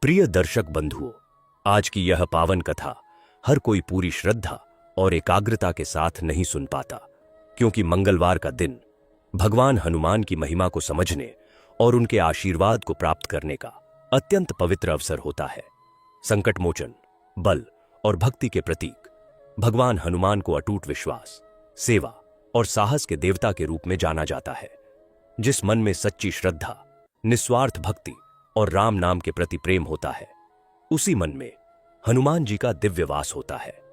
प्रिय दर्शक बंधुओं, आज की यह पावन कथा हर कोई पूरी श्रद्धा और एकाग्रता के साथ नहीं सुन पाता, क्योंकि मंगलवार का दिन भगवान हनुमान की महिमा को समझने और उनके आशीर्वाद को प्राप्त करने का अत्यंत पवित्र अवसर होता है। संकट मोचन, बल और भक्ति के प्रतीक भगवान हनुमान को अटूट विश्वास, सेवा और साहस के देवता के रूप में जाना जाता है। जिस मन में सच्ची श्रद्धा, निस्वार्थ भक्ति और राम नाम के प्रति प्रेम होता है, उसी मन में हनुमान जी का दिव्य वास होता है।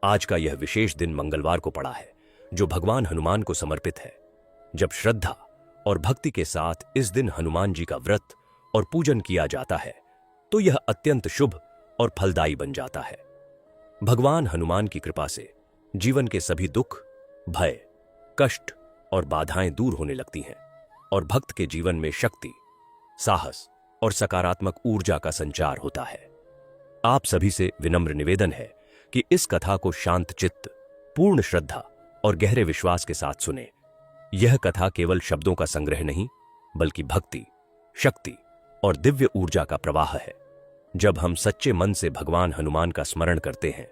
आज का यह विशेष दिन मंगलवार को पड़ा है, जो भगवान हनुमान को समर्पित है। जब श्रद्धा और भक्ति के साथ इस दिन हनुमान जी का व्रत और पूजन किया जाता है, तो यह अत्यंत शुभ और फलदायी बन जाता है। भगवान हनुमान की कृपा से जीवन के सभी दुख, भय, कष्ट और बाधाएं दूर होने लगती हैं और भक्त के जीवन में शक्ति, साहस और सकारात्मक ऊर्जा का संचार होता है। आप सभी से विनम्र निवेदन है कि इस कथा को शांत चित्त, पूर्ण श्रद्धा और गहरे विश्वास के साथ सुने। यह कथा केवल शब्दों का संग्रह नहीं, बल्कि भक्ति, शक्ति और दिव्य ऊर्जा का प्रवाह है। जब हम सच्चे मन से भगवान हनुमान का स्मरण करते हैं,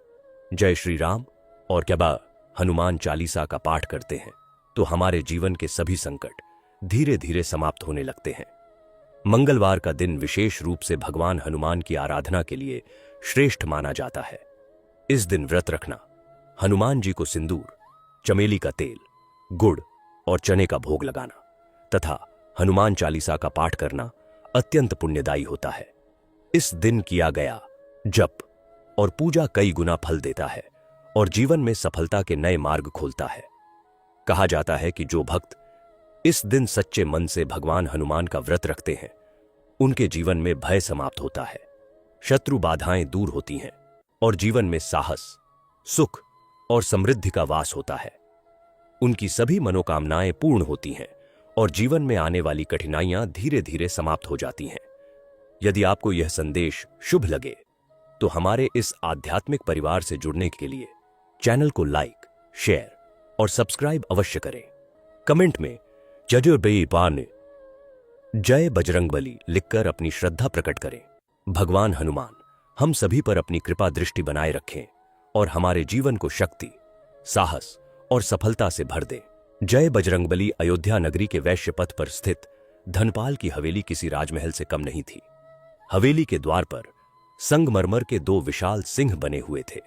जय श्री राम और क्या हनुमान चालीसा का पाठ करते हैं, तो हमारे जीवन के सभी संकट धीरे धीरे समाप्त होने लगते हैं। मंगलवार का दिन विशेष रूप से भगवान हनुमान की आराधना के लिए श्रेष्ठ माना जाता है। इस दिन व्रत रखना, हनुमान जी को सिंदूर, चमेली का तेल, गुड़ और चने का भोग लगाना तथा हनुमान चालीसा का पाठ करना अत्यंत पुण्यदायी होता है। इस दिन किया गया जप और पूजा कई गुना फल देता है और जीवन में सफलता के नए मार्ग खोलता है। कहा जाता है कि जो भक्त इस दिन सच्चे मन से भगवान हनुमान का व्रत रखते हैं, उनके जीवन में भय समाप्त होता है, शत्रु बाधाएं दूर होती हैं और जीवन में साहस, सुख और समृद्धि का वास होता है। उनकी सभी मनोकामनाएं पूर्ण होती हैं और जीवन में आने वाली कठिनाइयां धीरे धीरे समाप्त हो जाती हैं। यदि आपको यह संदेश शुभ लगे, तो हमारे इस आध्यात्मिक परिवार से जुड़ने के लिए चैनल को लाइक, शेयर और सब्सक्राइब अवश्य करें। कमेंट में जय बजरंगबली लिखकर अपनी श्रद्धा प्रकट करें। भगवान हनुमान हम सभी पर अपनी कृपा दृष्टि बनाए रखें और हमारे जीवन को शक्ति, साहस और सफलता से भर दें। जय बजरंगबली। अयोध्या नगरी के वैश्य पथ पर स्थित धनपाल की हवेली किसी राजमहल से कम नहीं थी। हवेली के द्वार पर संगमरमर के दो विशाल सिंह बने हुए थे,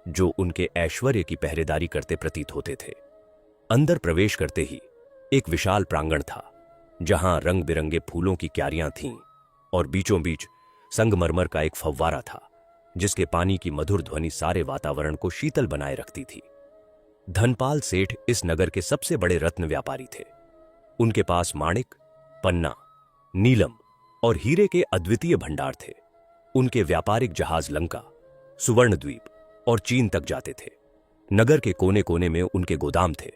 जो उनके ऐश्वर्य की पहरेदारी करते प्रतीत होते थे। अंदर प्रवेश करते ही एक विशाल प्रांगण था, जहां रंग बिरंगे फूलों की क्यारियां थीं और बीचों बीच संगमरमर का एक फव्वारा था, जिसके पानी की मधुर ध्वनि सारे वातावरण को शीतल बनाए रखती थी। धनपाल सेठ इस नगर के सबसे बड़े रत्न व्यापारी थे। उनके पास माणिक, पन्ना, नीलम और हीरे के अद्वितीय भंडार थे। उनके व्यापारिक जहाज लंका, सुवर्णद्वीप और चीन तक जाते थे। नगर के कोने कोने में उनके गोदाम थे,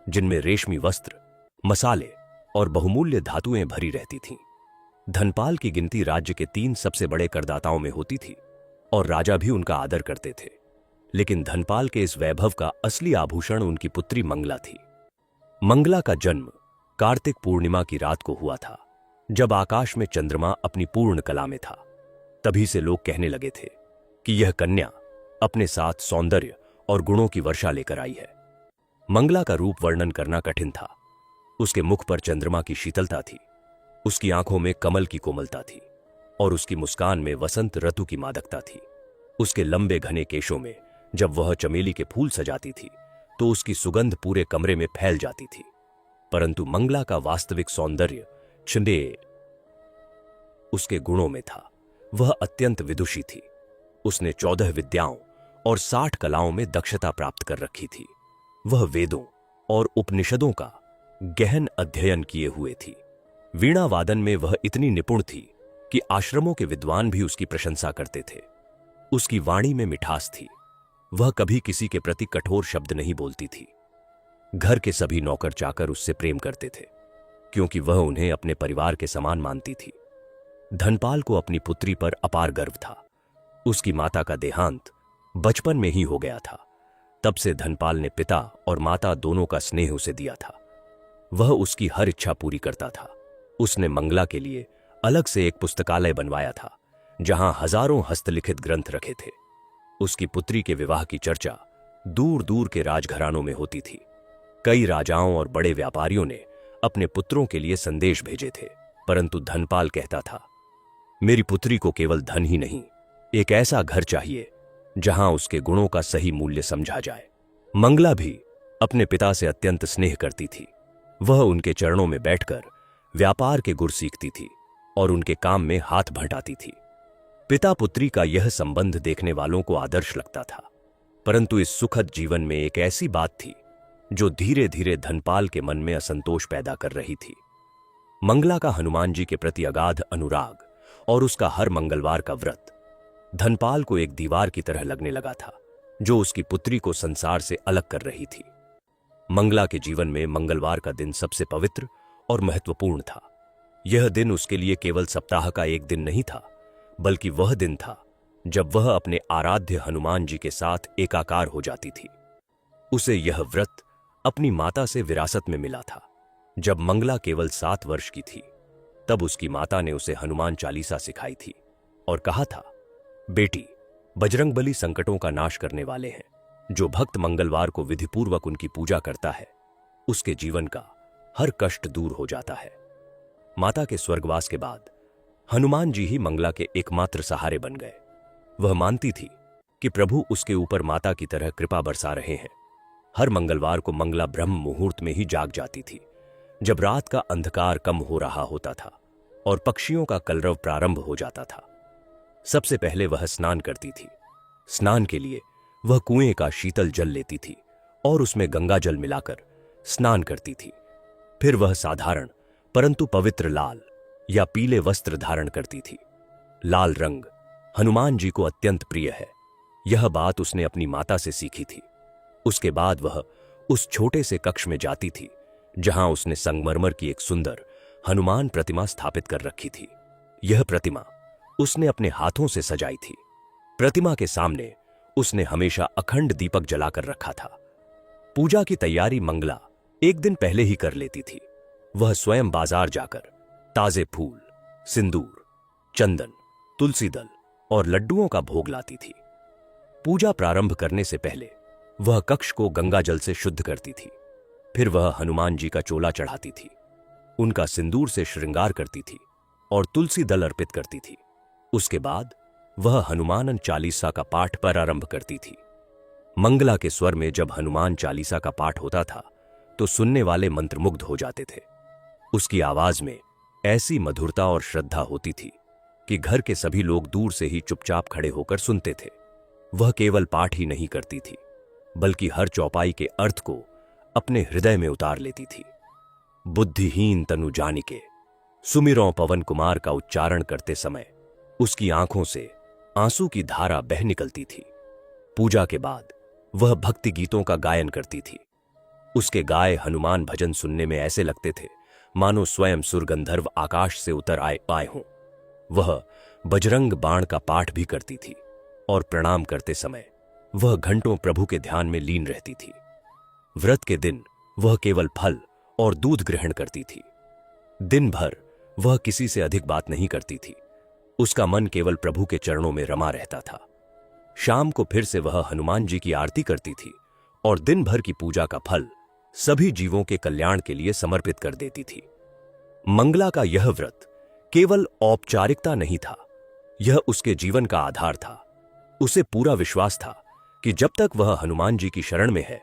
जिनमें रेशमी वस्त्र, मसाले और बहुमूल्य धातुएं भरी रहती थीं। धनपाल की गिनती राज्य के 3 सबसे बड़े करदाताओं में होती थी और राजा भी उनका आदर करते थे। लेकिन धनपाल के इस वैभव का असली आभूषण उनकी पुत्री मंगला थी। मंगला का जन्म कार्तिक पूर्णिमा की रात को हुआ था, जब आकाश में चंद्रमा अपनी पूर्ण कला में था। तभी से लोग कहने लगे थे कि यह कन्या अपने साथ सौंदर्य और गुणों की वर्षा लेकर आई है। मंगला का रूप वर्णन करना कठिन था। उसके मुख पर चंद्रमा की शीतलता थी, उसकी आंखों में कमल की कोमलता थी और उसकी मुस्कान में वसंत ऋतु की मादकता थी। उसके लंबे घने केशों में जब वह चमेली के फूल सजाती थी, तो उसकी सुगंध पूरे कमरे में फैल जाती थी। परंतु मंगला का वास्तविक सौंदर्य छिंदे उसके गुणों में था। वह अत्यंत विदुषी थी। उसने 14 विद्याओं और 60 कलाओं में दक्षता प्राप्त कर रखी थी। वह वेदों और उपनिषदों का गहन अध्ययन किए हुए थी। वीणा वादन में वह इतनी निपुण थी कि आश्रमों के विद्वान भी उसकी प्रशंसा करते थे। उसकी वाणी में मिठास थी। वह कभी किसी के प्रति कठोर शब्द नहीं बोलती थी। घर के सभी नौकर चाकर उससे प्रेम करते थे, क्योंकि वह उन्हें अपने परिवार के समान मानती थी। धनपाल को अपनी पुत्री पर अपार गर्व था। उसकी माता का देहांत बचपन में ही हो गया था। तब से धनपाल ने पिता और माता दोनों का स्नेह उसे दिया था। वह उसकी हर इच्छा पूरी करता था। उसने मंगला के लिए अलग से एक पुस्तकालय बनवाया था, जहां हजारों हस्तलिखित ग्रंथ रखे थे। उसकी पुत्री के विवाह की चर्चा दूर दूर के राजघरानों में होती थी। कई राजाओं और बड़े व्यापारियों ने अपने पुत्रों के लिए संदेश भेजे थे, परंतु धनपाल कहता था, मेरी पुत्री को केवल धन ही नहीं, एक ऐसा घर चाहिए जहां उसके गुणों का सही मूल्य समझा जाए। मंगला भी अपने पिता से अत्यंत स्नेह करती थी। वह उनके चरणों में बैठकर व्यापार के गुर सीखती थी और उनके काम में हाथ बंटाती थी। पिता पुत्री का यह संबंध देखने वालों को आदर्श लगता था, परंतु इस सुखद जीवन में एक ऐसी बात थी जो धीरे धीरे धनपाल के मन में असंतोष पैदा कर रही थी। मंगला का हनुमान जी के प्रति अगाध अनुराग और उसका हर मंगलवार का व्रत धनपाल को एक दीवार की तरह लगने लगा था, जो उसकी पुत्री को संसार से अलग कर रही थी। मंगला के जीवन में मंगलवार का दिन सबसे पवित्र और महत्वपूर्ण था। यह दिन उसके लिए केवल सप्ताह का एक दिन नहीं था, बल्कि वह दिन था जब वह अपने आराध्य हनुमान जी के साथ एकाकार हो जाती थी। उसे यह व्रत अपनी माता से विरासत में मिला था। जब मंगला केवल 7 वर्ष की थी, तब उसकी माता ने उसे हनुमान चालीसा सिखाई थी और कहा था, बेटी, बजरंगबली संकटों का नाश करने वाले हैं। जो भक्त मंगलवार को विधिपूर्वक उनकी पूजा करता है, उसके जीवन का हर कष्ट दूर हो जाता है। माता के स्वर्गवास के बाद हनुमान जी ही मंगला के एकमात्र सहारे बन गए। वह मानती थी कि प्रभु उसके ऊपर माता की तरह कृपा बरसा रहे हैं। हर मंगलवार को मंगला ब्रह्म मुहूर्त में ही जाग जाती थी, जब रात का अंधकार कम हो रहा होता था और पक्षियों का कलरव प्रारंभ हो जाता था। सबसे पहले वह स्नान करती थी। स्नान के लिए वह कुएं का शीतल जल लेती थी और उसमें गंगा जल मिलाकर स्नान करती थी। फिर वह साधारण परंतु पवित्र लाल या पीले वस्त्र धारण करती थी। लाल रंग हनुमान जी को अत्यंत प्रिय है। यह बात उसने अपनी माता से सीखी थी। उसके बाद वह उस छोटे से कक्ष में जाती थी जहां उसने संगमरमर की एक सुंदर हनुमान प्रतिमा स्थापित कर रखी थी। यह प्रतिमा उसने अपने हाथों से सजाई थी। प्रतिमा के सामने उसने हमेशा अखंड दीपक जलाकर रखा था। पूजा की तैयारी मंगला एक दिन पहले ही कर लेती थी। वह स्वयं बाजार जाकर ताजे फूल, सिंदूर, चंदन, तुलसी दल और लड्डुओं का भोग लाती थी। पूजा प्रारंभ करने से पहले वह कक्ष को गंगा जल से शुद्ध करती थी। फिर वह हनुमान जी का चोला चढ़ाती थी, उनका सिंदूर से श्रृंगार करती थी और तुलसी दल अर्पित करती थी। उसके बाद वह हनुमान चालीसा का पाठ प्रारंभ करती थी। मंगला के स्वर में जब हनुमान चालीसा का पाठ होता था तो सुनने वाले मंत्रमुग्ध हो जाते थे। उसकी आवाज में ऐसी मधुरता और श्रद्धा होती थी कि घर के सभी लोग दूर से ही चुपचाप खड़े होकर सुनते थे। वह केवल पाठ ही नहीं करती थी, बल्कि हर चौपाई के अर्थ को अपने हृदय में उतार लेती थी। बुद्धिहीन तनु जानिके सुमिरौं पवन कुमार का उच्चारण करते समय उसकी आंखों से आंसू की धारा बह निकलती थी। पूजा के बाद वह भक्ति गीतों का गायन करती थी। उसके गाए हनुमान भजन सुनने में ऐसे लगते थे मानो स्वयं सुरगंधर्व आकाश से उतर आए हों। वह बजरंग बाण का पाठ भी करती थी और प्रणाम करते समय वह घंटों प्रभु के ध्यान में लीन रहती थी। व्रत के दिन वह केवल फल और दूध ग्रहण करती थी। दिन भर वह किसी से अधिक बात नहीं करती थी। उसका मन केवल प्रभु के चरणों में रमा रहता था। शाम को फिर से वह हनुमान जी की आरती करती थी और दिन भर की पूजा का फल सभी जीवों के कल्याण के लिए समर्पित कर देती थी। मंगला का यह व्रत केवल औपचारिकता नहीं था, यह उसके जीवन का आधार था। उसे पूरा विश्वास था कि जब तक वह हनुमान जी की शरण में है,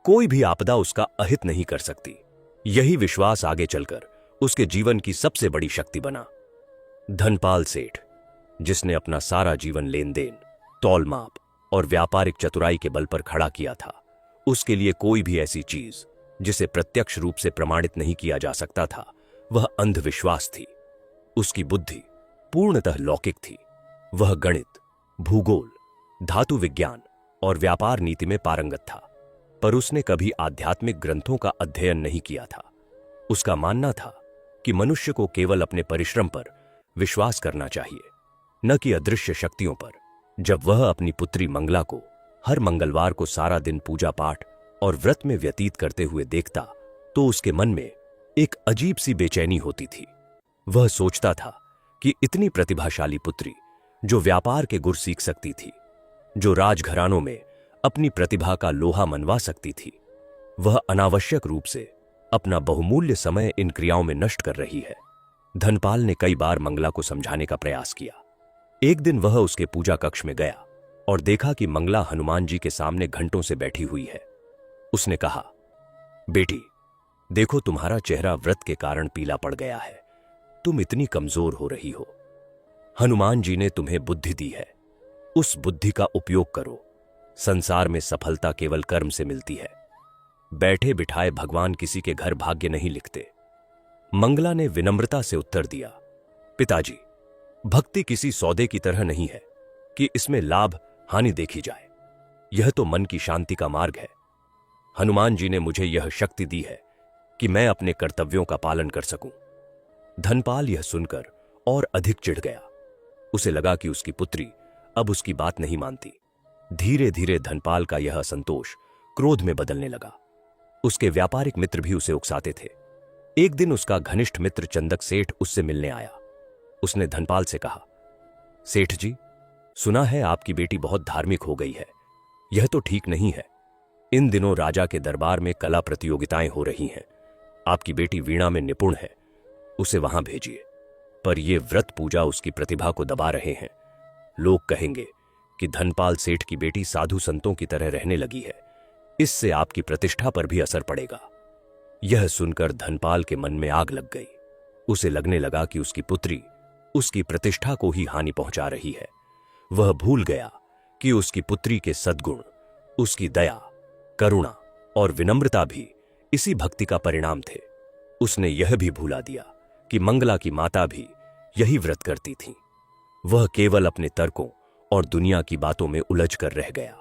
कोई भी आपदा उसका अहित नहीं कर सकती। यही विश्वास आगे चलकर उसके जीवन की सबसे बड़ी शक्ति बना। धनपाल सेठ, जिसने अपना सारा जीवन लेन देन, तौल माप और व्यापारिक चतुराई के बल पर खड़ा किया था, उसके लिए कोई भी ऐसी चीज जिसे प्रत्यक्ष रूप से प्रमाणित नहीं किया जा सकता था, वह अंधविश्वास थी। उसकी बुद्धि पूर्णतः लौकिक थी। वह गणित, भूगोल, धातु विज्ञान और व्यापार नीति में पारंगत था, पर उसने कभी आध्यात्मिक ग्रंथों का अध्ययन नहीं किया था। उसका मानना था कि मनुष्य को केवल अपने परिश्रम पर विश्वास करना चाहिए, न कि अदृश्य शक्तियों पर। जब वह अपनी पुत्री मंगला को हर मंगलवार को सारा दिन पूजा पाठ और व्रत में व्यतीत करते हुए देखता, तो उसके मन में एक अजीब सी बेचैनी होती थी। वह सोचता था कि इतनी प्रतिभाशाली पुत्री जो व्यापार के गुर सीख सकती थी, जो राजघरानों में अपनी प्रतिभा का लोहा मनवा सकती थी, वह अनावश्यक रूप से अपना बहुमूल्य समय इन क्रियाओं में नष्ट कर रही है। धनपाल ने कई बार मंगला को समझाने का प्रयास किया। एक दिन वह उसके पूजा कक्ष में गया और देखा कि मंगला हनुमान जी के सामने घंटों से बैठी हुई है। उसने कहा, बेटी, देखो तुम्हारा चेहरा व्रत के कारण पीला पड़ गया है। तुम इतनी कमजोर हो रही हो। हनुमान जी ने तुम्हें बुद्धि दी है, उस बुद्धि का उपयोग करो। संसार में सफलता केवल कर्म से मिलती है। बैठे बिठाए भगवान किसी के घर भाग्य नहीं लिखते। मंगला ने विनम्रता से उत्तर दिया, पिताजी, भक्ति किसी सौदे की तरह नहीं है कि इसमें लाभ हानि देखी जाए। यह तो मन की शांति का मार्ग है। हनुमान जी ने मुझे यह शक्ति दी है कि मैं अपने कर्तव्यों का पालन कर सकूं। धनपाल यह सुनकर और अधिक चिढ़ गया। उसे लगा कि उसकी पुत्री अब उसकी बात नहीं मानती। धीरे धीरे धनपाल का यह असंतोष क्रोध में बदलने लगा। उसके व्यापारिक मित्र भी उसे उकसाते थे। एक दिन उसका घनिष्ठ मित्र चंदक सेठ उससे मिलने आया। उसने धनपाल से कहा, सेठ जी, सुना है आपकी बेटी बहुत धार्मिक हो गई है। यह तो ठीक नहीं है। इन दिनों राजा के दरबार में कला प्रतियोगिताएं हो रही हैं। आपकी बेटी वीणा में निपुण है, उसे वहां भेजिए। पर यह व्रत पूजा उसकी प्रतिभा को दबा रहे हैं। लोग कहेंगे कि धनपाल सेठ की बेटी साधु संतों की तरह रहने लगी है। इससे आपकी प्रतिष्ठा पर भी असर पड़ेगा। यह सुनकर धनपाल के मन में आग लग गई। उसे लगने लगा कि उसकी पुत्री उसकी प्रतिष्ठा को ही हानि पहुंचा रही है। वह भूल गया कि उसकी पुत्री के सद्गुण, उसकी दया, करुणा और विनम्रता भी इसी भक्ति का परिणाम थे। उसने यह भी भूला दिया कि मंगला की माता भी यही व्रत करती थीं। वह केवल अपने तर्कों और दुनिया की बातों में उलझ कर रह गया।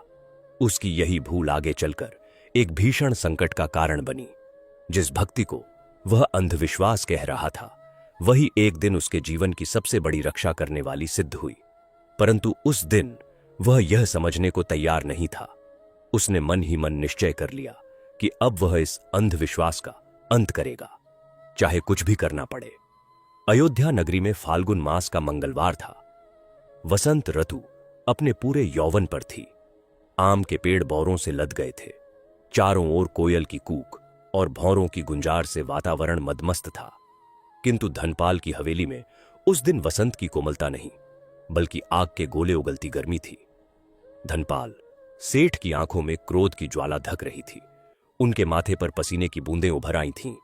उसकी यही भूल आगे चलकर एक भीषण संकट का कारण बनी। जिस भक्ति को वह अंधविश्वास कह रहा था, वही एक दिन उसके जीवन की सबसे बड़ी रक्षा करने वाली सिद्ध हुई। परंतु उस दिन वह यह समझने को तैयार नहीं था। उसने मन ही मन निश्चय कर लिया कि अब वह इस अंधविश्वास का अंत करेगा, चाहे कुछ भी करना पड़े। अयोध्या नगरी में फाल्गुन मास का मंगलवार था। वसंत ऋतु अपने पूरे यौवन पर थी। आम के पेड़ बौरों से लद गए थे। चारों ओर कोयल की कूक और भौरों की गुंजार से वातावरण मदमस्त था। किंतु धनपाल की हवेली में उस दिन वसंत की कोमलता नहीं, बल्कि आग के गोले उगलती गर्मी थी। धनपाल सेठ की आंखों में क्रोध की ज्वाला धक रही थी। उनके माथे पर पसीने की बूंदें उभर आई थीं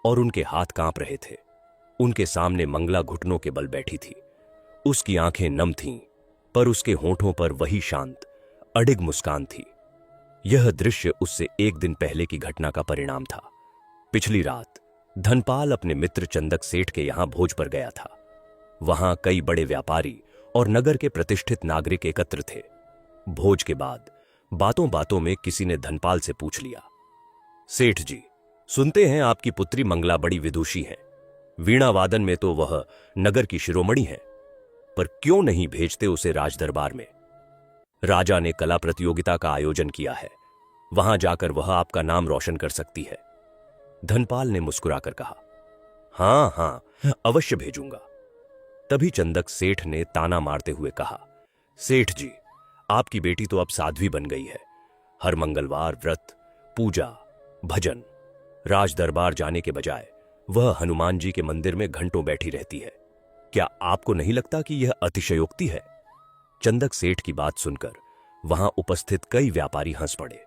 और उनके हाथ कांप रहे थे। उनके सामने मंगला घुटनों के बल बैठी थी। उसकी आंखें नम थीं, पर उसके होठों पर वही शांत अडिग मुस्कान थी। यह दृश्य उससे एक दिन पहले की घटना का परिणाम था। पिछली रात धनपाल अपने मित्र चंदक सेठ के यहां भोज पर गया था। वहां कई बड़े व्यापारी और नगर के प्रतिष्ठित नागरिक एकत्र थे। भोज के बाद बातों बातों में किसी ने धनपाल से पूछ लिया, सेठ जी, सुनते हैं आपकी पुत्री मंगला बड़ी विदुषी है। वीणा वादन में तो वह नगर की शिरोमणि है, पर क्यों नहीं भेजते उसे राजदरबार में? राजा ने कला प्रतियोगिता का आयोजन किया है, वहां जाकर वह आपका नाम रोशन कर सकती है। धनपाल ने मुस्कुराकर कहा, हां हां, अवश्य भेजूंगा। तभी चंदक सेठ ने ताना मारते हुए कहा, सेठ जी, आपकी बेटी तो अब साध्वी बन गई है। हर मंगलवार व्रत, पूजा, भजन, राज दरबार जाने के बजाय वह हनुमान जी के मंदिर में घंटों बैठी रहती है। क्या आपको नहीं लगता कि यह अतिशयोक्ति है? चंदक सेठ की बात सुनकर वहां उपस्थित कई व्यापारी हंस पड़े।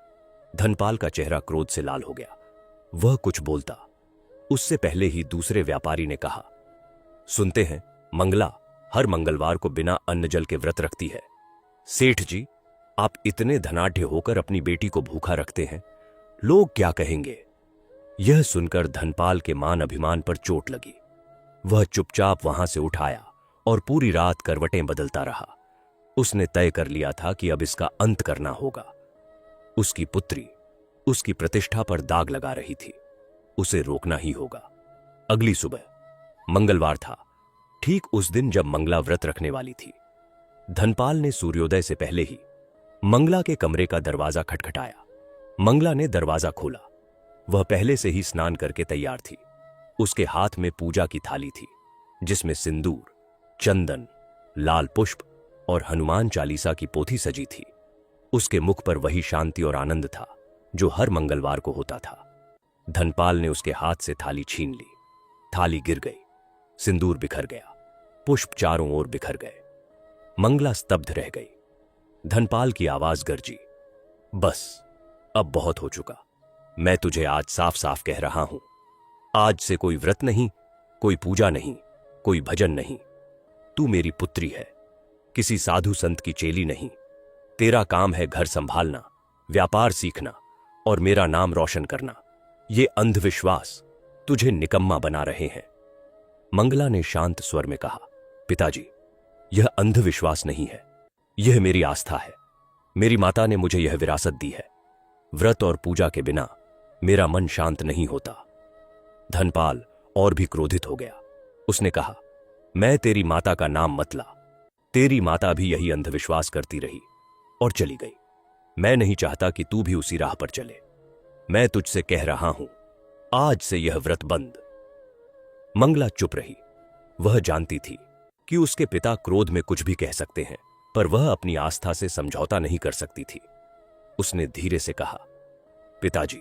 धनपाल का चेहरा क्रोध से लाल हो गया। वह कुछ बोलता, उससे पहले ही दूसरे व्यापारी ने कहा, सुनते हैं मंगला हर मंगलवार को बिना अन्न जल के व्रत रखती है। सेठ जी, आप इतने धनाढ्य होकर अपनी बेटी को भूखा रखते हैं, लोग क्या कहेंगे? यह सुनकर धनपाल के मान अभिमान पर चोट लगी। वह चुपचाप वहां से उठ आया और पूरी रात करवटें बदलता रहा। उसने तय कर लिया था कि अब इसका अंत करना होगा। उसकी पुत्री उसकी प्रतिष्ठा पर दाग लगा रही थी, उसे रोकना ही होगा। अगली सुबह मंगलवार था, ठीक उस दिन जब मंगला व्रत रखने वाली थी। धनपाल ने सूर्योदय से पहले ही मंगला के कमरे का दरवाजा खटखटाया। मंगला ने दरवाजा खोला। वह पहले से ही स्नान करके तैयार थी। उसके हाथ में पूजा की थाली थी, जिसमें सिंदूर, चंदन, लाल पुष्प और हनुमान चालीसा की पोथी सजी थी। उसके मुख पर वही शांति और आनंद था जो हर मंगलवार को होता था। धनपाल ने उसके हाथ से थाली छीन ली। थाली गिर गई, सिंदूर बिखर गया, पुष्प चारों ओर बिखर गए। मंगला स्तब्ध रह गई। धनपाल की आवाज गरजी, बस, अब बहुत हो चुका। मैं तुझे आज साफ साफ कह रहा हूं, आज से कोई व्रत नहीं, कोई पूजा नहीं, कोई भजन नहीं। तू मेरी पुत्री है, किसी साधु संत की चेली नहीं। तेरा काम है घर संभालना, व्यापार सीखना और मेरा नाम रोशन करना। ये अंधविश्वास तुझे निकम्मा बना रहे हैं। मंगला ने शांत स्वर में कहा, पिताजी, यह अंधविश्वास नहीं है, यह मेरी आस्था है। मेरी माता ने मुझे यह विरासत दी है। व्रत और पूजा के बिना मेरा मन शांत नहीं होता। धनपाल और भी क्रोधित हो गया। उसने कहा, मैं तेरी माता का नाम मत ला। तेरी माता भी यही अंधविश्वास करती रही और चली गई। मैं नहीं चाहता कि तू भी उसी राह पर चले। मैं तुझसे कह रहा हूं, आज से यह व्रत बंद। मंगला चुप रही। वह जानती थी कि उसके पिता क्रोध में कुछ भी कह सकते हैं, पर वह अपनी आस्था से समझौता नहीं कर सकती थी। उसने धीरे से कहा, पिताजी,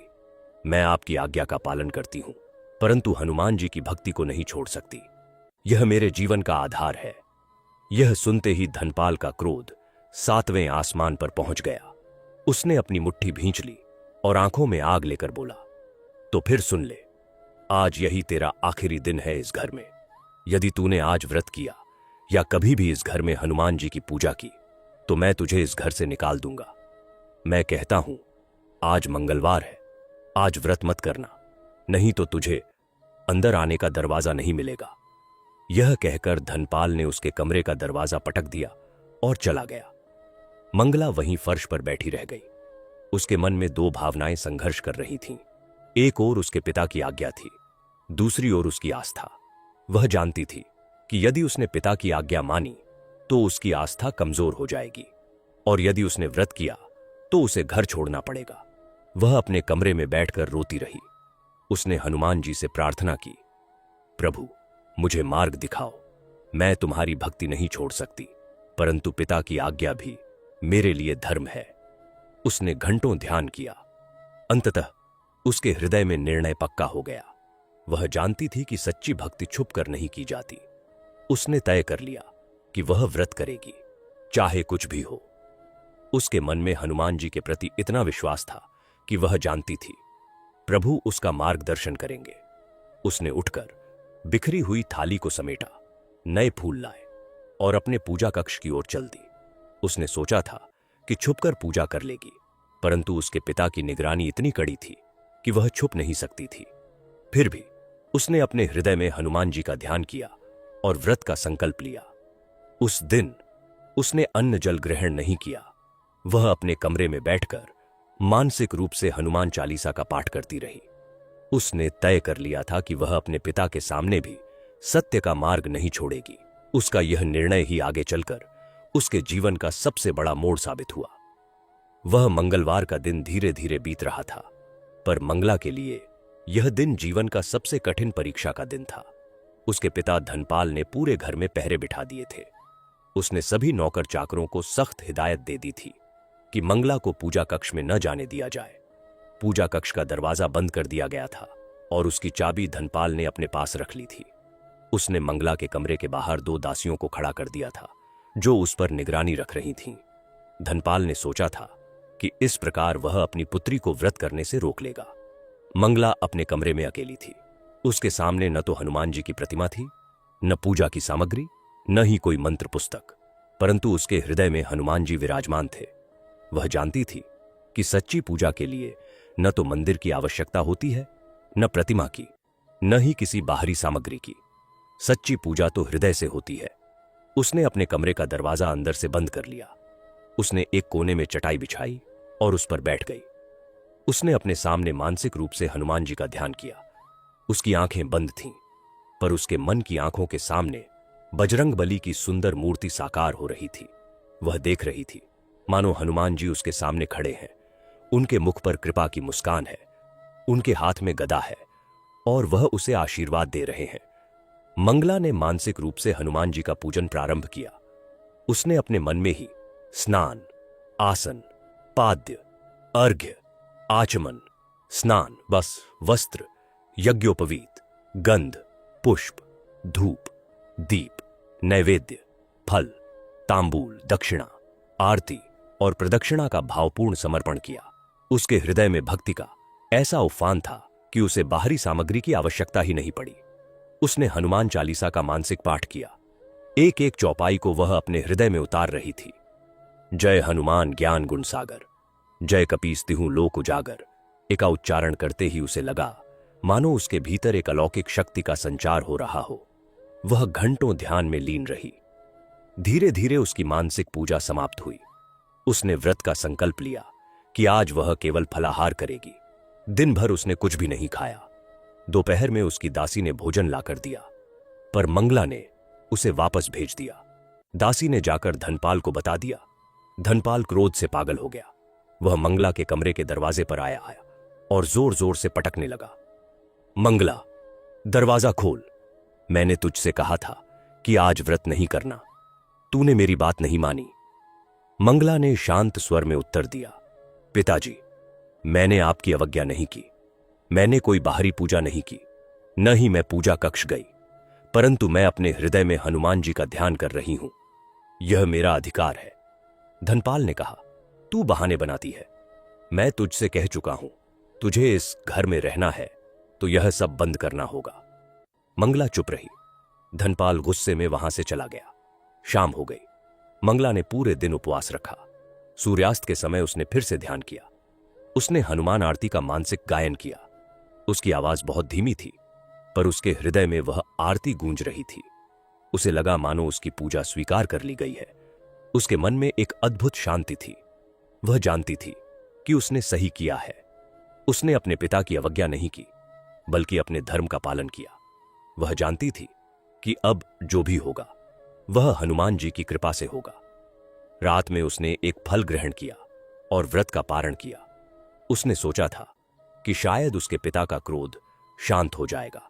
मैं आपकी आज्ञा का पालन करती हूं, परंतु हनुमान जी की भक्ति को नहीं छोड़ सकती। यह मेरे जीवन का आधार है। यह सुनते ही धनपाल का क्रोध 7वें आसमान पर पहुंच गया। उसने अपनी मुट्ठी भींच ली और आंखों में आग लेकर बोला, तो फिर सुन ले, आज यही तेरा आखिरी दिन है इस घर में। यदि तूने आज व्रत किया या कभी भी इस घर में हनुमान जी की पूजा की, तो मैं तुझे इस घर से निकाल दूंगा। मैं कहता हूं, आज मंगलवार है, आज व्रत मत करना, नहीं तो तुझे अंदर आने का दरवाजा नहीं मिलेगा। यह कहकर धनपाल ने उसके कमरे का दरवाजा पटक दिया और चला गया। मंगला वहीं फर्श पर बैठी रह गई। उसके मन में दो भावनाएं संघर्ष कर रही थीं। एक ओर उसके पिता की आज्ञा थी, दूसरी ओर उसकी आस्था। वह जानती थी कि यदि उसने पिता की आज्ञा मानी तो उसकी आस्था कमजोर हो जाएगी, और यदि उसने व्रत किया तो उसे घर छोड़ना पड़ेगा। वह अपने कमरे में बैठकर रोती रही। उसने हनुमान जी से प्रार्थना की, प्रभु, मुझे मार्ग दिखाओ। मैं तुम्हारी भक्ति नहीं छोड़ सकती, परंतु पिता की आज्ञा भी मेरे लिए धर्म है। उसने घंटों ध्यान किया। अंततः उसके हृदय में निर्णय पक्का हो गया। वह जानती थी कि सच्ची भक्ति छुप कर नहीं की जाती। उसने तय कर लिया कि वह व्रत करेगी, चाहे कुछ भी हो। उसके मन में हनुमान जी के प्रति इतना विश्वास था कि वह जानती थी प्रभु उसका मार्गदर्शन करेंगे। उसने उठकर बिखरी हुई थाली को समेटा, नए फूल लाए और अपने पूजा कक्ष की ओर चल दी। उसने सोचा था कि छुपकर पूजा कर लेगी, परंतु उसके पिता की निगरानी इतनी कड़ी थी कि वह छुप नहीं सकती थी। फिर भी उसने अपने हृदय में हनुमान जी का ध्यान किया और व्रत का संकल्प लिया। उस दिन उसने अन्न जल ग्रहण नहीं किया। वह अपने कमरे में बैठकर मानसिक रूप से हनुमान चालीसा का पाठ करती रही। उसने तय कर लिया था कि वह अपने पिता के सामने भी सत्य का मार्ग नहीं छोड़ेगी। उसका यह निर्णय ही आगे चलकर उसके जीवन का सबसे बड़ा मोड़ साबित हुआ। वह मंगलवार का दिन धीरे धीरे बीत रहा था, पर मंगला के लिए यह दिन जीवन का सबसे कठिन परीक्षा का दिन था। उसके पिता धनपाल ने पूरे घर में पहरे बिठा दिए थे। उसने सभी नौकर चाकरों को सख्त हिदायत दे दी थी कि मंगला को पूजा कक्ष में न जाने दिया जाए। पूजा कक्ष का दरवाजा बंद कर दिया गया था और उसकी चाबी धनपाल ने अपने पास रख ली थी। उसने मंगला के कमरे के बाहर 2 दासियों को खड़ा कर दिया था जो उस पर निगरानी रख रही थीं। धनपाल ने सोचा था कि इस प्रकार वह अपनी पुत्री को व्रत करने से रोक लेगा। मंगला अपने कमरे में अकेली थी। उसके सामने न तो हनुमान जी की प्रतिमा थी, न पूजा की सामग्री, न ही कोई मंत्र पुस्तक, परंतु उसके हृदय में हनुमान जी विराजमान थे। वह जानती थी कि सच्ची पूजा के लिए न तो मंदिर की आवश्यकता होती है, न प्रतिमा की, न ही किसी बाहरी सामग्री की। सच्ची पूजा तो हृदय से होती है। उसने अपने कमरे का दरवाजा अंदर से बंद कर लिया। उसने एक कोने में चटाई बिछाई और उस पर बैठ गई। उसने अपने सामने मानसिक रूप से हनुमान जी का ध्यान किया। उसकी आंखें बंद थीं, पर उसके मन की आंखों के सामने बजरंगबली की सुंदर मूर्ति साकार हो रही थी। वह देख रही थी मानो हनुमान जी उसके सामने खड़े हैं। उनके मुख पर कृपा की मुस्कान है, उनके हाथ में गदा है और वह उसे आशीर्वाद दे रहे हैं। मंगला ने मानसिक रूप से हनुमान जी का पूजन प्रारंभ किया। उसने अपने मन में ही स्नान, आसन, पाद्य, अर्घ्य, आचमन, स्नान, बस, वस्त्र, यज्ञोपवीत, गंध, पुष्प, धूप, दीप, नैवेद्य, फल, तांबूल, दक्षिणा, आरती और प्रदक्षिणा का भावपूर्ण समर्पण किया। उसके हृदय में भक्ति का ऐसा उफान था कि उसे बाहरी सामग्री की आवश्यकता ही नहीं पड़ी। उसने हनुमान चालीसा का मानसिक पाठ किया। एक एक चौपाई को वह अपने हृदय में उतार रही थी। जय हनुमान ज्ञान गुण सागर, जय कपीस तिहु लोक उजागर, इसका उच्चारण करते ही उसे लगा मानो उसके भीतर एक अलौकिक शक्ति का संचार हो रहा हो। वह घंटों ध्यान में लीन रही। धीरे धीरे उसकी मानसिक पूजा समाप्त हुई। उसने व्रत का संकल्प लिया कि आज वह केवल फलाहार करेगी। दिन भर उसने कुछ भी नहीं खाया। दोपहर में उसकी दासी ने भोजन लाकर दिया, पर मंगला ने उसे वापस भेज दिया। दासी ने जाकर धनपाल को बता दिया। धनपाल क्रोध से पागल हो गया। वह मंगला के कमरे के दरवाजे पर आया और जोर जोर से पटकने लगा। मंगला, दरवाजा खोल। मैंने तुझसे कहा था कि आज व्रत नहीं करना, तूने मेरी बात नहीं मानी। मंगला ने शांत स्वर में उत्तर दिया, पिताजी, मैंने आपकी अवज्ञा नहीं की। मैंने कोई बाहरी पूजा नहीं की, न ही मैं पूजा कक्ष गई, परंतु मैं अपने हृदय में हनुमान जी का ध्यान कर रही हूं। यह मेरा अधिकार है। धनपाल ने कहा, तू बहाने बनाती है। मैं तुझसे कह चुका हूं, तुझे इस घर में रहना है तो यह सब बंद करना होगा। मंगला चुप रही। धनपाल गुस्से में वहां से चला गया। शाम हो गई। मंगला ने पूरे दिन उपवास रखा। सूर्यास्त के समय उसने फिर से ध्यान किया। उसने हनुमान आरती का मानसिक गायन किया। उसकी आवाज बहुत धीमी थी, पर उसके हृदय में वह आरती गूंज रही थी। उसे लगा मानो उसकी पूजा स्वीकार कर ली गई है। उसके मन में एक अद्भुत शांति थी। वह जानती थी कि उसने सही किया है। उसने अपने पिता की अवज्ञा नहीं की, बल्कि अपने धर्म का पालन किया। वह जानती थी कि अब जो भी होगा वह हनुमान जी की कृपा से होगा। रात में उसने एक फल ग्रहण किया और व्रत का पारण किया। उसने सोचा था कि शायद उसके पिता का क्रोध शांत हो जाएगा,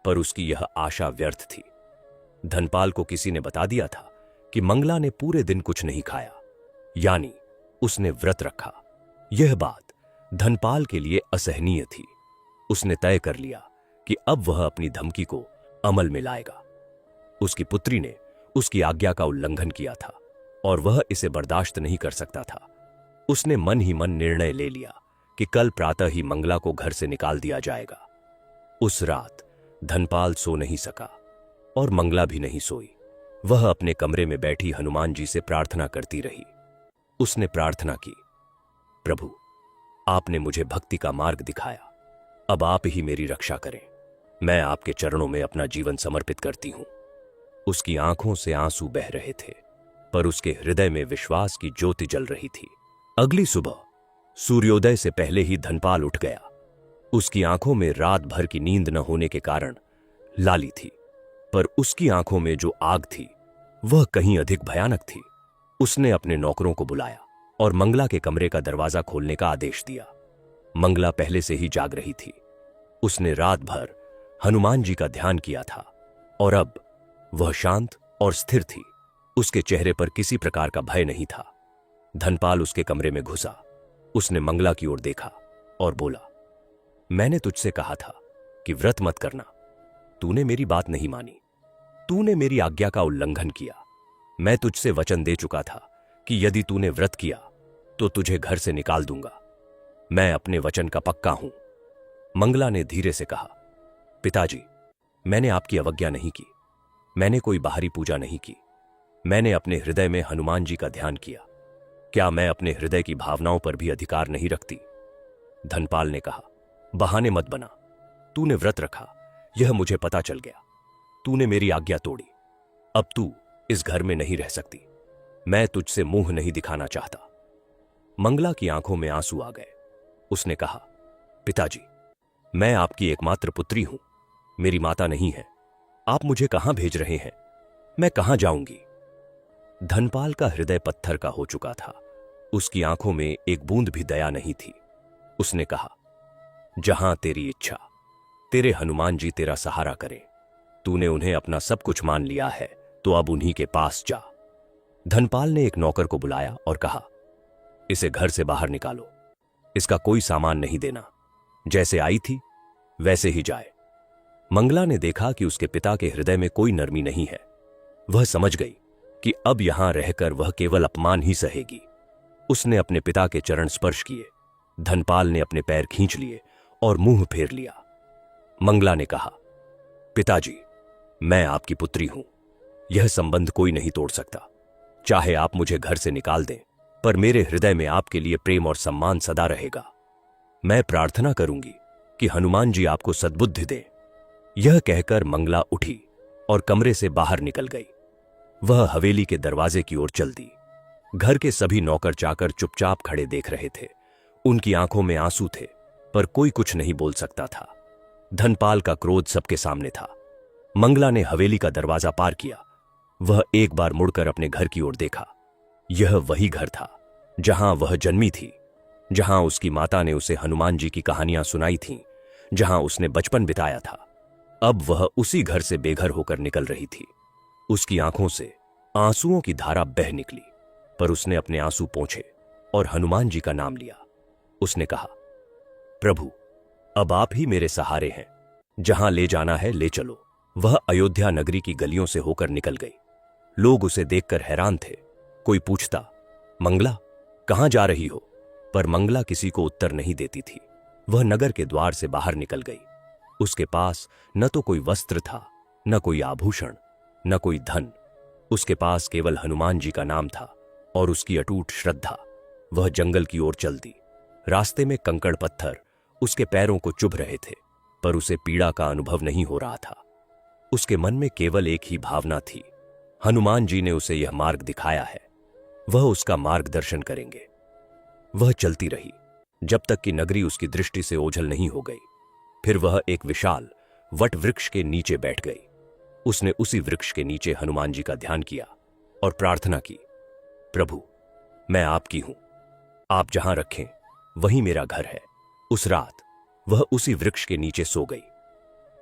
पर उसकी यह आशा व्यर्थ थी। धनपाल को किसी ने बता दिया था कि मंगला ने पूरे दिन कुछ नहीं खाया, यानी उसने व्रत रखा। यह बात धनपाल के लिए असहनीय थी। उसने तय कर लिया कि अब वह अपनी धमकी को अमल में लाएगा। उसकी पुत्री ने उसकी आज्ञा का उल्लंघन किया था और वह इसे बर्दाश्त नहीं कर सकता था। उसने मन ही मन निर्णय ले लिया कि कल प्रातः ही मंगला को घर से निकाल दिया जाएगा। उस रात धनपाल सो नहीं सका और मंगला भी नहीं सोई। वह अपने कमरे में बैठी हनुमान जी से प्रार्थना करती रही। उसने प्रार्थना की, प्रभु, आपने मुझे भक्ति का मार्ग दिखाया, अब आप ही मेरी रक्षा करें। मैं आपके चरणों में अपना जीवन समर्पित करती हूं। उसकी आंखों से आंसू बह रहे थे, पर उसके हृदय में विश्वास की ज्योति जल रही थी। अगली सुबह सूर्योदय से पहले ही धनपाल उठ गया। उसकी आंखों में रात भर की नींद न होने के कारण लाली थी, पर उसकी आंखों में जो आग थी वह कहीं अधिक भयानक थी। उसने अपने नौकरों को बुलाया और मंगला के कमरे का दरवाजा खोलने का आदेश दिया। मंगला पहले से ही जाग रही थी। उसने रात भर हनुमान जी का ध्यान किया था और अब वह शांत और स्थिर थी। उसके चेहरे पर किसी प्रकार का भय नहीं था। धनपाल उसके कमरे में घुसा। उसने मंगला की ओर देखा और बोला, मैंने तुझसे कहा था कि व्रत मत करना, तूने मेरी बात नहीं मानी। तूने मेरी आज्ञा का उल्लंघन किया। मैं तुझसे वचन दे चुका था कि यदि तूने व्रत किया तो तुझे घर से निकाल दूंगा। मैं अपने वचन का पक्का हूं। मंगला ने धीरे से कहा, पिताजी, मैंने आपकी अवज्ञा नहीं की। मैंने कोई बाहरी पूजा नहीं की। मैंने अपने हृदय में हनुमान जी का ध्यान किया। क्या मैं अपने हृदय की भावनाओं पर भी अधिकार नहीं रखती? धनपाल ने कहा, बहाने मत बना। तूने व्रत रखा, यह मुझे पता चल गया। तूने मेरी आज्ञा तोड़ी। अब तू इस घर में नहीं रह सकती। मैं तुझसे मुंह नहीं दिखाना चाहता। मंगला की आंखों में आंसू आ गए। उसने कहा, पिताजी, मैं आपकी एकमात्र पुत्री हूं। मेरी माता नहीं है। आप मुझे कहां भेज रहे हैं? मैं कहां जाऊंगी? धनपाल का हृदय पत्थर का हो चुका था। उसकी आंखों में एक बूंद भी दया नहीं थी। उसने कहा, जहां तेरी इच्छा। तेरे हनुमान जी तेरा सहारा करें। तूने उन्हें अपना सब कुछ मान लिया है, तो अब उन्हीं के पास जा। धनपाल ने एक नौकर को बुलाया और कहा, इसे घर से बाहर निकालो, इसका कोई सामान नहीं देना, जैसे आई थी वैसे ही जाए। मंगला ने देखा कि उसके पिता के हृदय में कोई नरमी नहीं है। वह समझ गई कि अब यहां रहकर वह केवल अपमान ही सहेगी। उसने अपने पिता के चरण स्पर्श किए। धनपाल ने अपने पैर खींच लिए और मुंह फेर लिया। मंगला ने कहा, पिताजी, मैं आपकी पुत्री हूं, यह संबंध कोई नहीं तोड़ सकता। चाहे आप मुझे घर से निकाल दें, पर मेरे हृदय में आपके लिए प्रेम और सम्मान सदा रहेगा। मैं प्रार्थना करूंगी कि हनुमान जी आपको सद्बुद्धि दें। यह कहकर मंगला उठी और कमरे से बाहर निकल गई। वह हवेली के दरवाजे की ओर चल दी। घर के सभी नौकर चाकर चुपचाप खड़े देख रहे थे। उनकी आंखों में आंसू थे, पर कोई कुछ नहीं बोल सकता था। धनपाल का क्रोध सबके सामने था। मंगला ने हवेली का दरवाजा पार किया। वह एक बार मुड़कर अपने घर की ओर देखा। यह वही घर था जहां वह जन्मी थी, जहां उसकी माता ने उसे हनुमान जी की कहानियां सुनाई थीं, जहां उसने बचपन बिताया था। अब वह उसी घर से बेघर होकर निकल रही थी। उसकी आंखों से आंसुओं की धारा बह निकली, पर उसने अपने आंसू पोंछे और हनुमान जी का नाम लिया। उसने कहा, प्रभु, अब आप ही मेरे सहारे हैं, जहां ले जाना है ले चलो। वह अयोध्या नगरी की गलियों से होकर निकल गई। लोग उसे देखकर हैरान थे। कोई पूछता, मंगला, कहां जा रही हो? पर मंगला किसी को उत्तर नहीं देती थी। वह नगर के द्वार से बाहर निकल गई। उसके पास न तो कोई वस्त्र था, न कोई आभूषण, न कोई धन। उसके पास केवल हनुमान जी का नाम था और उसकी अटूट श्रद्धा। वह जंगल की ओर चल दी। रास्ते में कंकड़ पत्थर उसके पैरों को चुभ रहे थे, पर उसे पीड़ा का अनुभव नहीं हो रहा था। उसके मन में केवल एक ही भावना थी, हनुमान जी ने उसे यह मार्ग दिखाया है, वह उसका मार्गदर्शन करेंगे। वह चलती रही जब तक कि नगरी उसकी दृष्टि से ओझल नहीं हो गई। फिर वह एक विशाल वट वृक्ष के नीचे बैठ गई। उसने उसी वृक्ष के नीचे हनुमान जी का ध्यान किया और प्रार्थना की, प्रभु, मैं आपकी हूं, आप जहां रखें वही मेरा घर है। उस रात वह उसी वृक्ष के नीचे सो गई।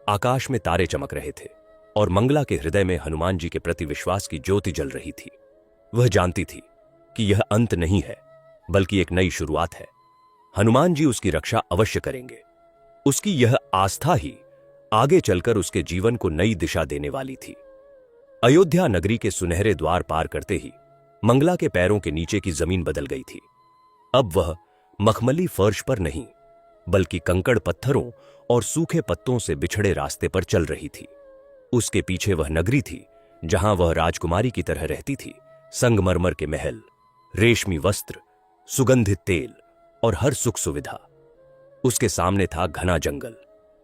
आकाश में तारे चमक रहे थे और मंगला के हृदय में हनुमान जी के प्रति विश्वास की ज्योति जल रही थी। वह जानती थी कि यह अंत नहीं है, बल्कि एक नई शुरुआत है। हनुमान जी उसकी रक्षा अवश्य करेंगे। उसकी यह आस्था ही आगे चलकर उसके जीवन को नई दिशा देने वाली थी। अयोध्या नगरी के सुनहरे द्वार पार करते ही मंगला के पैरों के नीचे की जमीन बदल गई थी। अब वह मखमली फर्श पर नहीं, बल्कि कंकड़ पत्थरों और सूखे पत्तों से बिछड़े रास्ते पर चल रही थी। उसके पीछे वह नगरी थी जहां वह राजकुमारी की तरह रहती थी। संगमरमर के महल, रेशमी वस्त्र, सुगंधित तेल और हर सुख सुविधा। उसके सामने था घना जंगल,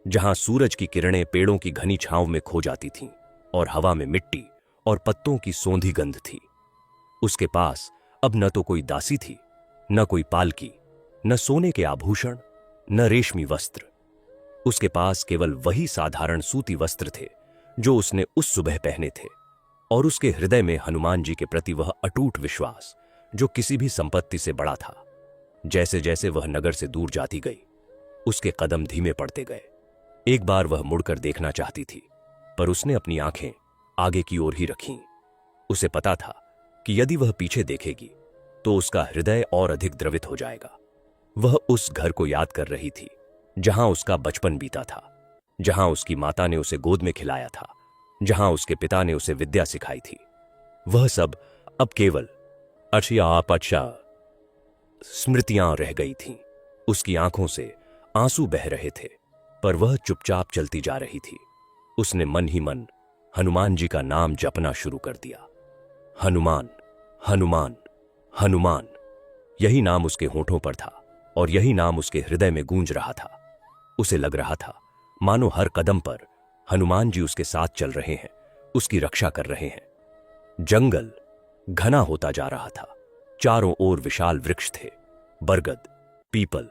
जहां सूरज की किरणें पेड़ों की घनी छांव में खो जाती थीं और हवा में मिट्टी और पत्तों की सौंधी गंध थी। उसके पास अब न तो कोई दासी थी, न कोई पालकी, न सोने के आभूषण, न रेशमी वस्त्र। उसके पास केवल वही साधारण सूती वस्त्र थे जो उसने उस सुबह पहने थे, और उसके हृदय में हनुमान जी के प्रति वह अटूट विश्वास जो किसी भी संपत्ति से बड़ा था। जैसे जैसे वह नगर से दूर जाती गई, उसके कदम धीमे पड़ते गए। एक बार वह मुड़कर देखना चाहती थी, पर उसने अपनी आंखें आगे की ओर ही रखीं। उसे पता था कि यदि वह पीछे देखेगी तो उसका हृदय और अधिक द्रवित हो जाएगा। वह उस घर को याद कर रही थी जहां उसका बचपन बीता था, जहां उसकी माता ने उसे गोद में खिलाया था, जहां उसके पिता ने उसे विद्या सिखाई थी। वह सब अब केवल अच्छा स्मृतियां रह गई थीं। उसकी आंखों से आंसू बह रहे थे, पर वह चुपचाप चलती जा रही थी। उसने मन ही मन हनुमान जी का नाम जपना शुरू कर दिया। हनुमान, हनुमान, हनुमान। यही नाम उसके होठों पर था और यही नाम उसके हृदय में गूंज रहा था। उसे लग रहा था मानो हर कदम पर हनुमान जी उसके साथ चल रहे हैं, उसकी रक्षा कर रहे हैं। जंगल घना होता जा रहा था। चारों ओर विशाल वृक्ष थे, बरगद, पीपल,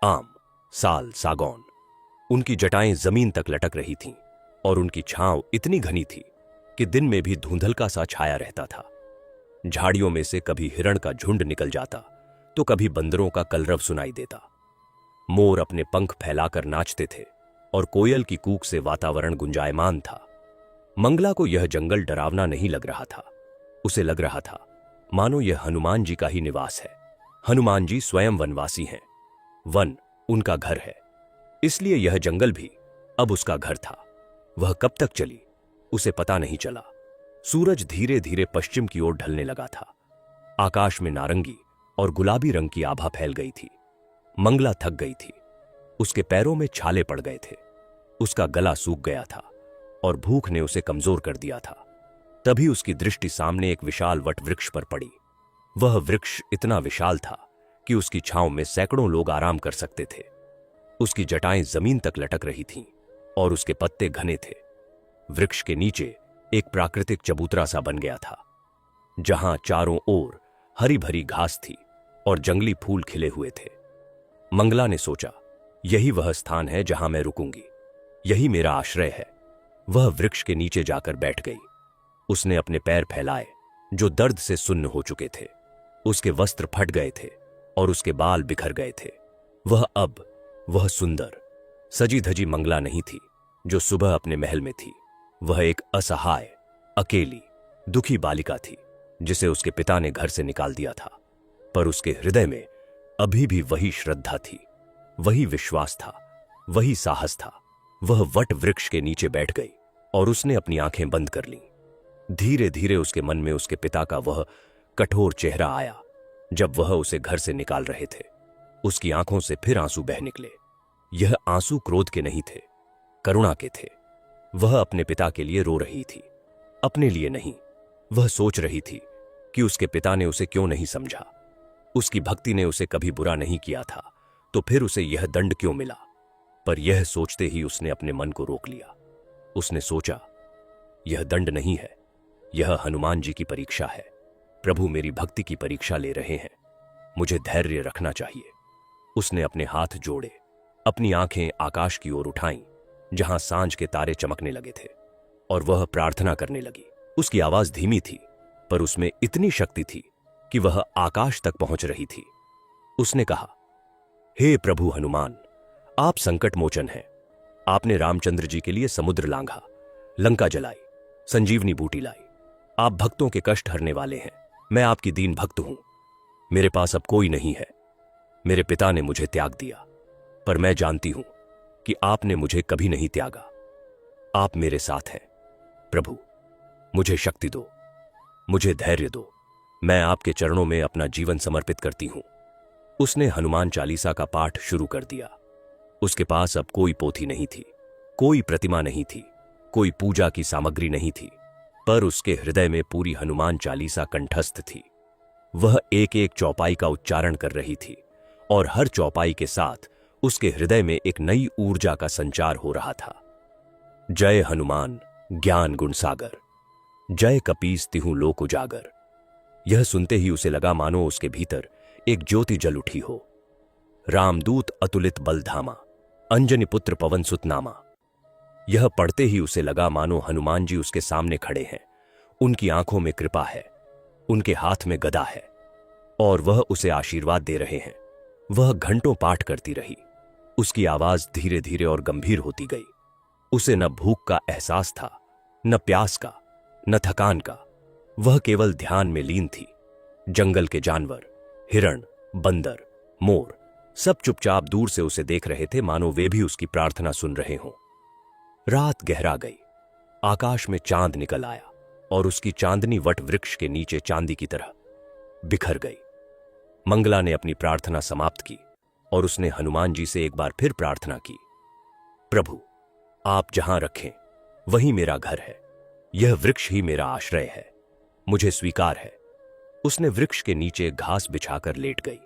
आम, साल, सागौन। उनकी जटाएं जमीन तक लटक रही थीं और उनकी छांव इतनी घनी थी कि दिन में भी धुंधलका सा छाया रहता था। झाड़ियों में से कभी हिरण का झुंड निकल जाता तो कभी बंदरों का कलरव सुनाई देता। मोर अपने पंख फैलाकर नाचते थे और कोयल की कूक से वातावरण गुंजायमान था। मंगला को यह जंगल डरावना नहीं लग रहा था। उसे लग रहा था मानो यह हनुमान जी का ही निवास है। हनुमान जी स्वयं वनवासी हैं। वन उनका घर है, इसलिए यह जंगल भी अब उसका घर था। वह कब तक चली उसे पता नहीं चला। सूरज धीरे धीरे पश्चिम की ओर ढलने लगा था। आकाश में नारंगी और गुलाबी रंग की आभा फैल गई थी। मंगला थक गई थी। उसके पैरों में छाले पड़ गए थे। उसका गला सूख गया था और भूख ने उसे कमजोर कर दिया था। तभी उसकी दृष्टि सामने एक विशाल वट वृक्ष पर पड़ी। वह वृक्ष इतना विशाल था कि उसकी छांव में सैकड़ों लोग आराम कर सकते थे। उसकी जटाएं जमीन तक लटक रही थीं और उसके पत्ते घने थे। वृक्ष के नीचे एक प्राकृतिक चबूतरा सा बन गया था, जहां चारों ओर हरी भरी घास थी और जंगली फूल खिले हुए थे। मंगला ने सोचा, यही वह स्थान है जहां मैं रुकूंगी, यही मेरा आश्रय है। वह वृक्ष के नीचे जाकर बैठ गई। उसने अपने पैर फैलाए जो दर्द से सुन्न हो चुके थे। उसके वस्त्र फट गए थे और उसके बाल बिखर गए थे। वह सुंदर सजी धजी मंगला नहीं थी जो सुबह अपने महल में थी। वह एक असहाय, अकेली, दुखी बालिका थी जिसे उसके पिता ने घर से निकाल दिया था। पर उसके हृदय में अभी भी वही श्रद्धा थी, वही विश्वास था, वही साहस था। वह वट वृक्ष के नीचे बैठ गई और उसने अपनी आंखें बंद कर लीं। धीरे धीरे उसके मन में उसके पिता का वह कठोर चेहरा आया जब वह उसे घर से निकाल रहे थे। उसकी आंखों से फिर आंसू बह निकले। यह आंसू क्रोध के नहीं थे, करुणा के थे। वह अपने पिता के लिए रो रही थी, अपने लिए नहीं। वह सोच रही थी कि उसके पिता ने उसे क्यों नहीं समझा। उसकी भक्ति ने उसे कभी बुरा नहीं किया था, तो फिर उसे यह दंड क्यों मिला। पर यह सोचते ही उसने अपने मन को रोक लिया। उसने सोचा, यह दंड नहीं है, यह हनुमान जी की परीक्षा है। प्रभु मेरी भक्ति की परीक्षा ले रहे हैं, मुझे धैर्य रखना चाहिए। उसने अपने हाथ जोड़े, अपनी आंखें आकाश की ओर उठाईं जहां सांझ के तारे चमकने लगे थे, और वह प्रार्थना करने लगी। उसकी आवाज धीमी थी, पर उसमें इतनी शक्ति थी कि वह आकाश तक पहुंच रही थी। उसने कहा, हे प्रभु हनुमान, आप संकट मोचन हैं। आपने रामचंद्र जी के लिए समुद्र लांघा, लंका जलाई, संजीवनी बूटी लाई। आप भक्तों के कष्ट हरने वाले हैं। मैं आपकी दीन भक्त हूं। मेरे पास अब कोई नहीं है। मेरे पिता ने मुझे त्याग दिया, पर मैं जानती हूं कि आपने मुझे कभी नहीं त्यागा। आप मेरे साथ हैं। प्रभु, मुझे शक्ति दो, मुझे धैर्य दो। मैं आपके चरणों में अपना जीवन समर्पित करती हूं। उसने हनुमान चालीसा का पाठ शुरू कर दिया। उसके पास अब कोई पोथी नहीं थी, कोई प्रतिमा नहीं थी, कोई पूजा की सामग्री नहीं थी, पर उसके हृदय में पूरी हनुमान चालीसा कंठस्थ थी। वह एक एक चौपाई का उच्चारण कर रही थी और हर चौपाई के साथ उसके हृदय में एक नई ऊर्जा का संचार हो रहा था। जय हनुमान ज्ञान गुण सागर, जय कपीस तिहु लोक उजागर। यह सुनते ही उसे लगा मानो उसके भीतर एक ज्योति जल उठी हो। रामदूत अतुलित बल धामा, अंजनी पुत्र पवन सुत नामा। यह पढ़ते ही उसे लगा मानो हनुमान जी उसके सामने खड़े हैं। उनकी आंखों में कृपा है, उनके हाथ में गदा है और वह उसे आशीर्वाद दे रहे हैं। वह घंटों पाठ करती रही। उसकी आवाज धीरे धीरे और गंभीर होती गई। उसे न भूख का एहसास था, न प्यास का, न थकान का। वह केवल ध्यान में लीन थी। जंगल के जानवर, हिरण, बंदर, मोर सब चुपचाप दूर से उसे देख रहे थे, मानो वे भी उसकी प्रार्थना सुन रहे हों। रात गहरा गई। आकाश में चांद निकल आया और उसकी चांदनी वट वृक्ष के नीचे चांदी की तरह बिखर गई। मंगला ने अपनी प्रार्थना समाप्त की और उसने हनुमान जी से एक बार फिर प्रार्थना की, प्रभु, आप जहां रखें वही मेरा घर है। यह वृक्ष ही मेरा आश्रय है, मुझे स्वीकार है। उसने वृक्ष के नीचे घास बिछाकर लेट गई।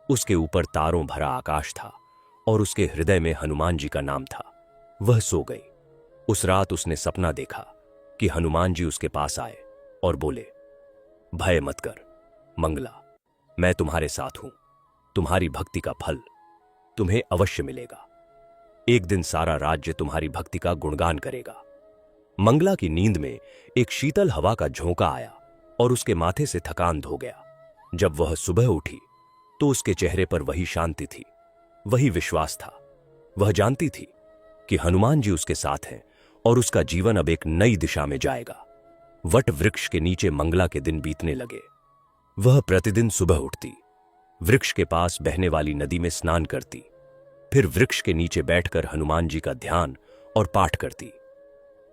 उसके ऊपर तारों भरा आकाश था और उसके हृदय में हनुमान जी का नाम था। वह सो गई। उस रात उसने सपना देखा कि हनुमान जी उसके पास आए और बोले, भय मत कर मंगला, मैं तुम्हारे साथ हूं। तुम्हारी भक्ति का फल तुम्हें अवश्य मिलेगा। एक दिन सारा राज्य तुम्हारी भक्ति का गुणगान करेगा। मंगला की नींद में एक शीतल हवा का झोंका आया और उसके माथे से थकान धो गया। जब वह सुबह उठी तो उसके चेहरे पर वही शांति थी, वही विश्वास था। वह जानती थी कि हनुमान जी उसके साथ हैं और उसका जीवन अब एक नई दिशा में जाएगा। वट वृक्ष के नीचे मंगला के दिन बीतने लगे। वह प्रतिदिन सुबह उठती, वृक्ष के पास बहने वाली नदी में स्नान करती, फिर वृक्ष के नीचे बैठकर हनुमान जी का ध्यान और पाठ करती।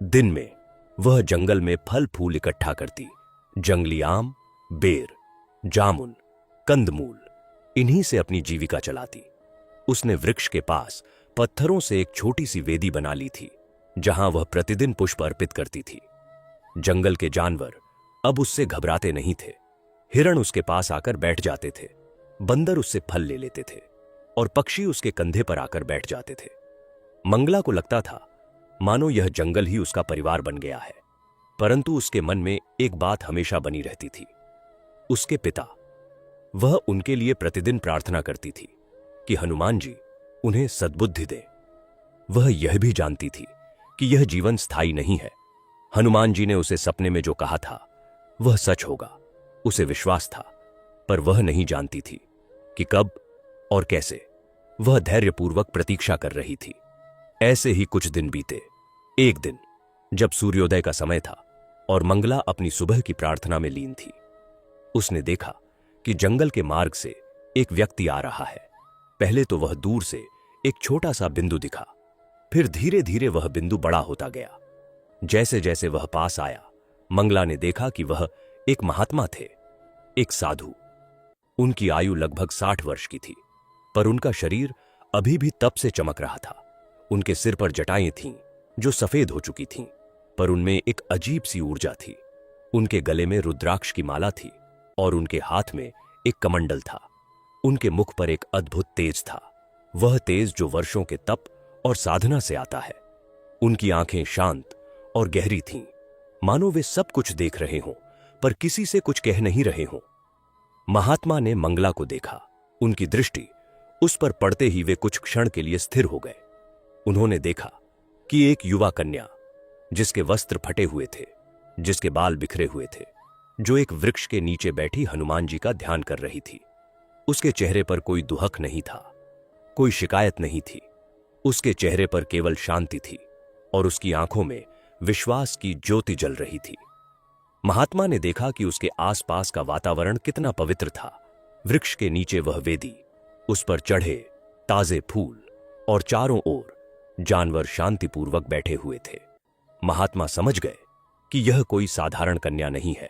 दिन में वह जंगल में फल फूल इकट्ठा करती, जंगली आम, बेर, जामुन, कंदमूल, इन्हीं से अपनी जीविका चलाती। उसने वृक्ष के पास पत्थरों से एक छोटी सी वेदी बना ली थी, जहां वह प्रतिदिन पुष्प अर्पित करती थी। जंगल के जानवर अब उससे घबराते नहीं थे। हिरण उसके पास आकर बैठ जाते थे, बंदर उससे फल ले लेते थे और पक्षी उसके कंधे पर आकर बैठ जाते थे। मंगला को लगता था मानो यह जंगल ही उसका परिवार बन गया है, परंतु उसके मन में एक बात हमेशा बनी रहती थी, उसके पिता। वह उनके लिए प्रतिदिन प्रार्थना करती थी कि हनुमान जी उन्हें सद्बुद्धि दें। वह यह भी जानती थी कि यह जीवन स्थायी नहीं है। हनुमान जी ने उसे सपने में जो कहा था वह सच होगा, उसे विश्वास था, पर वह नहीं जानती थी कि कब और कैसे। वह धैर्यपूर्वक प्रतीक्षा कर रही थी। ऐसे ही कुछ दिन बीते। एक दिन जब सूर्योदय का समय था और मंगला अपनी सुबह की प्रार्थना में लीन थी, उसने देखा कि जंगल के मार्ग से एक व्यक्ति आ रहा है। पहले तो वह दूर से एक छोटा सा बिंदु दिखा, फिर धीरे धीरे वह बिंदु बड़ा होता गया। जैसे जैसे वह पास आया, मंगला ने देखा कि वह एक महात्मा थे, एक साधु। उनकी आयु लगभग 60 वर्ष की थी, पर उनका शरीर अभी भी तप से चमक रहा था। उनके सिर पर जटाएं थीं जो सफेद हो चुकी थीं, पर उनमें एक अजीब सी ऊर्जा थी। उनके गले में रुद्राक्ष की माला थी और उनके हाथ में एक कमंडल था। उनके मुख पर एक अद्भुत तेज था, वह तेज जो वर्षों के तप और साधना से आता है। उनकी आंखें शांत और गहरी थीं, मानो वे सब कुछ देख रहे हों पर किसी से कुछ कह नहीं रहे हों। महात्मा ने मंगला को देखा। उनकी दृष्टि उस पर पड़ते ही वे कुछ क्षण के लिए स्थिर हो गए। उन्होंने देखा कि एक युवा कन्या, जिसके वस्त्र फटे हुए थे, जिसके बाल बिखरे हुए थे, जो एक वृक्ष के नीचे बैठी हनुमान जी का ध्यान कर रही थी। उसके चेहरे पर कोई दुहक नहीं था, कोई शिकायत नहीं थी। उसके चेहरे पर केवल शांति थी और उसकी आंखों में विश्वास की ज्योति जल रही थी। महात्मा ने देखा कि उसके आसपास का वातावरण कितना पवित्र था। वृक्ष के नीचे वह वेदी, उस पर चढ़े ताजे फूल और चारों ओर जानवर शांतिपूर्वक बैठे हुए थे। महात्मा समझ गए कि यह कोई साधारण कन्या नहीं है,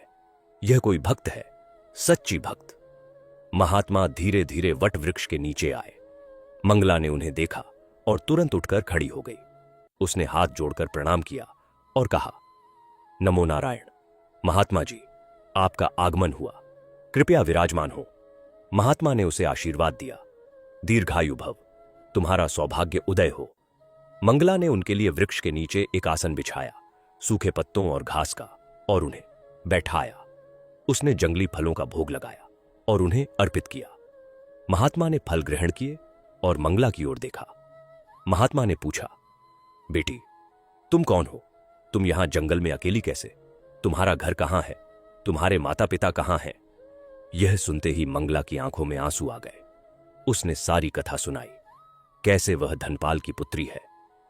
यह कोई भक्त है, सच्ची भक्त। महात्मा धीरे धीरे वट वृक्ष के नीचे आए। मंगला ने उन्हें देखा और तुरंत उठकर खड़ी हो गई। उसने हाथ जोड़कर प्रणाम किया और कहा, नमो नारायण। महात्मा जी, आपका आगमन हुआ, कृपया विराजमान हो। महात्मा ने उसे आशीर्वाद दिया, दीर्घायु भव, तुम्हारा सौभाग्य उदय हो। मंगला ने उनके लिए वृक्ष के नीचे एक आसन बिछाया, सूखे पत्तों और घास का, और उन्हें बैठाया। उसने जंगली फलों का भोग लगाया और उन्हें अर्पित किया। महात्मा ने फल ग्रहण किए और मंगला की ओर देखा। महात्मा ने पूछा, बेटी, तुम कौन हो? तुम यहां जंगल में अकेली कैसे? तुम्हारा घर कहां है? तुम्हारे माता पिता कहां हैं? यह सुनते ही मंगला की आंखों में आंसू आ गए। उसने सारी कथा सुनाई, कैसे वह धनपाल की पुत्री है,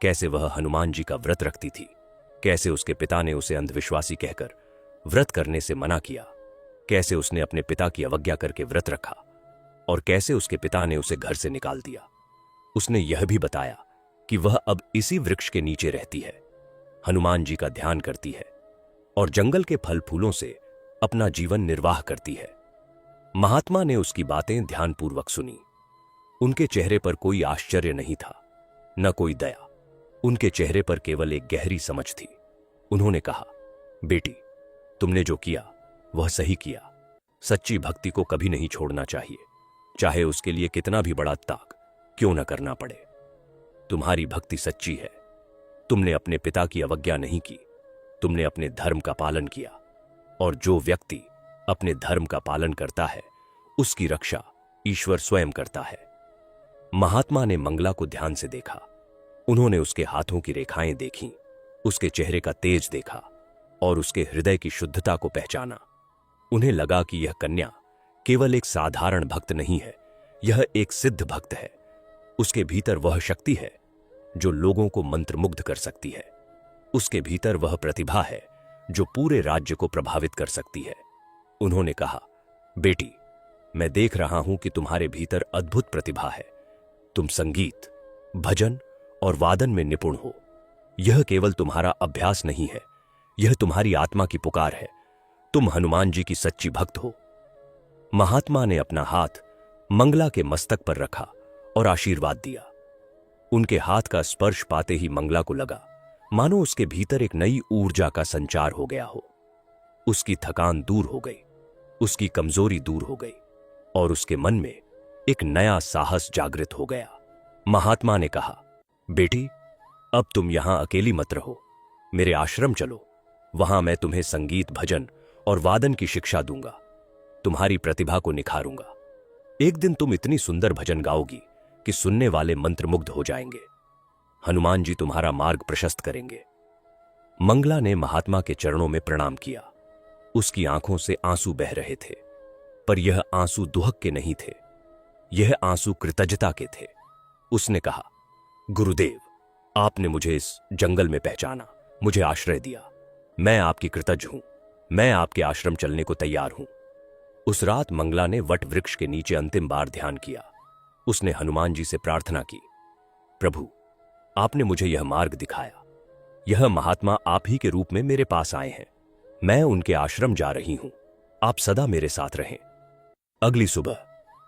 कैसे वह हनुमान जी का व्रत रखती थी, कैसे उसके पिता ने उसे अंधविश्वासी कहकर व्रत करने से मना किया, कैसे उसने अपने पिता की अवज्ञा करके व्रत रखा और कैसे उसके पिता ने उसे घर से निकाल दिया। उसने यह भी बताया कि वह अब इसी वृक्ष के नीचे रहती है, हनुमान जी का ध्यान करती है और जंगल के फल फूलों से अपना जीवन निर्वाह करती है। महात्मा ने उसकी बातें ध्यानपूर्वक सुनी। उनके चेहरे पर कोई आश्चर्य नहीं था, न कोई दया। उनके चेहरे पर केवल एक गहरी समझ थी। उन्होंने कहा, बेटी, तुमने जो किया वह सही किया। सच्ची भक्ति को कभी नहीं छोड़ना चाहिए, चाहे उसके लिए कितना भी बड़ा त्याग क्यों न करना पड़े। तुम्हारी भक्ति सच्ची है। तुमने अपने पिता की अवज्ञा नहीं की, तुमने अपने धर्म का पालन किया, और जो व्यक्ति अपने धर्म का पालन करता है उसकी रक्षा ईश्वर स्वयं करता है। महात्मा ने मंगला को ध्यान से देखा। उन्होंने उसके हाथों की रेखाएं देखीं, उसके चेहरे का तेज देखा और उसके हृदय की शुद्धता को पहचाना। उन्हें लगा कि यह कन्या केवल एक साधारण भक्त नहीं है, यह एक सिद्ध भक्त है। उसके भीतर वह शक्ति है जो लोगों को मंत्रमुग्ध कर सकती है। उसके भीतर वह प्रतिभा है जो पूरे राज्य को प्रभावित कर सकती है। उन्होंने कहा, बेटी, मैं देख रहा हूं कि तुम्हारे भीतर अद्भुत प्रतिभा है। तुम संगीत, भजन और वादन में निपुण हो। यह केवल तुम्हारा अभ्यास नहीं है, यह तुम्हारी आत्मा की पुकार है। तुम हनुमान जी की सच्ची भक्त हो। महात्मा ने अपना हाथ मंगला के मस्तक पर रखा और आशीर्वाद दिया। उनके हाथ का स्पर्श पाते ही मंगला को लगा मानो उसके भीतर एक नई ऊर्जा का संचार हो गया हो। उसकी थकान दूर हो गई, उसकी कमजोरी दूर हो गई और उसके मन में एक नया साहस जागृत हो गया। महात्मा ने कहा, बेटी, अब तुम यहां अकेली मत रहो, मेरे आश्रम चलो। वहां मैं तुम्हें संगीत, भजन और वादन की शिक्षा दूंगा, तुम्हारी प्रतिभा को निखारूंगा। एक दिन तुम इतनी सुंदर भजन गाओगी कि सुनने वाले मंत्रमुग्ध हो जाएंगे। हनुमान जी तुम्हारा मार्ग प्रशस्त करेंगे। मंगला ने महात्मा के चरणों में प्रणाम किया। उसकी आंखों से आंसू बह रहे थे, पर यह आंसू दुहक के नहीं थे, यह आंसू कृतज्ञता के थे। उसने कहा, गुरुदेव, आपने मुझे इस जंगल में पहचाना, मुझे आश्रय दिया। मैं आपकी कृतज्ञ हूं। मैं आपके आश्रम चलने को तैयार हूं। उस रात मंगला ने वट वृक्ष के नीचे अंतिम बार ध्यान किया। उसने हनुमान जी से प्रार्थना की, प्रभु, आपने मुझे यह मार्ग दिखाया। यह महात्मा आप ही के रूप में मेरे पास आए हैं। मैं उनके आश्रम जा रही हूं। आप सदा मेरे साथ रहें। अगली सुबह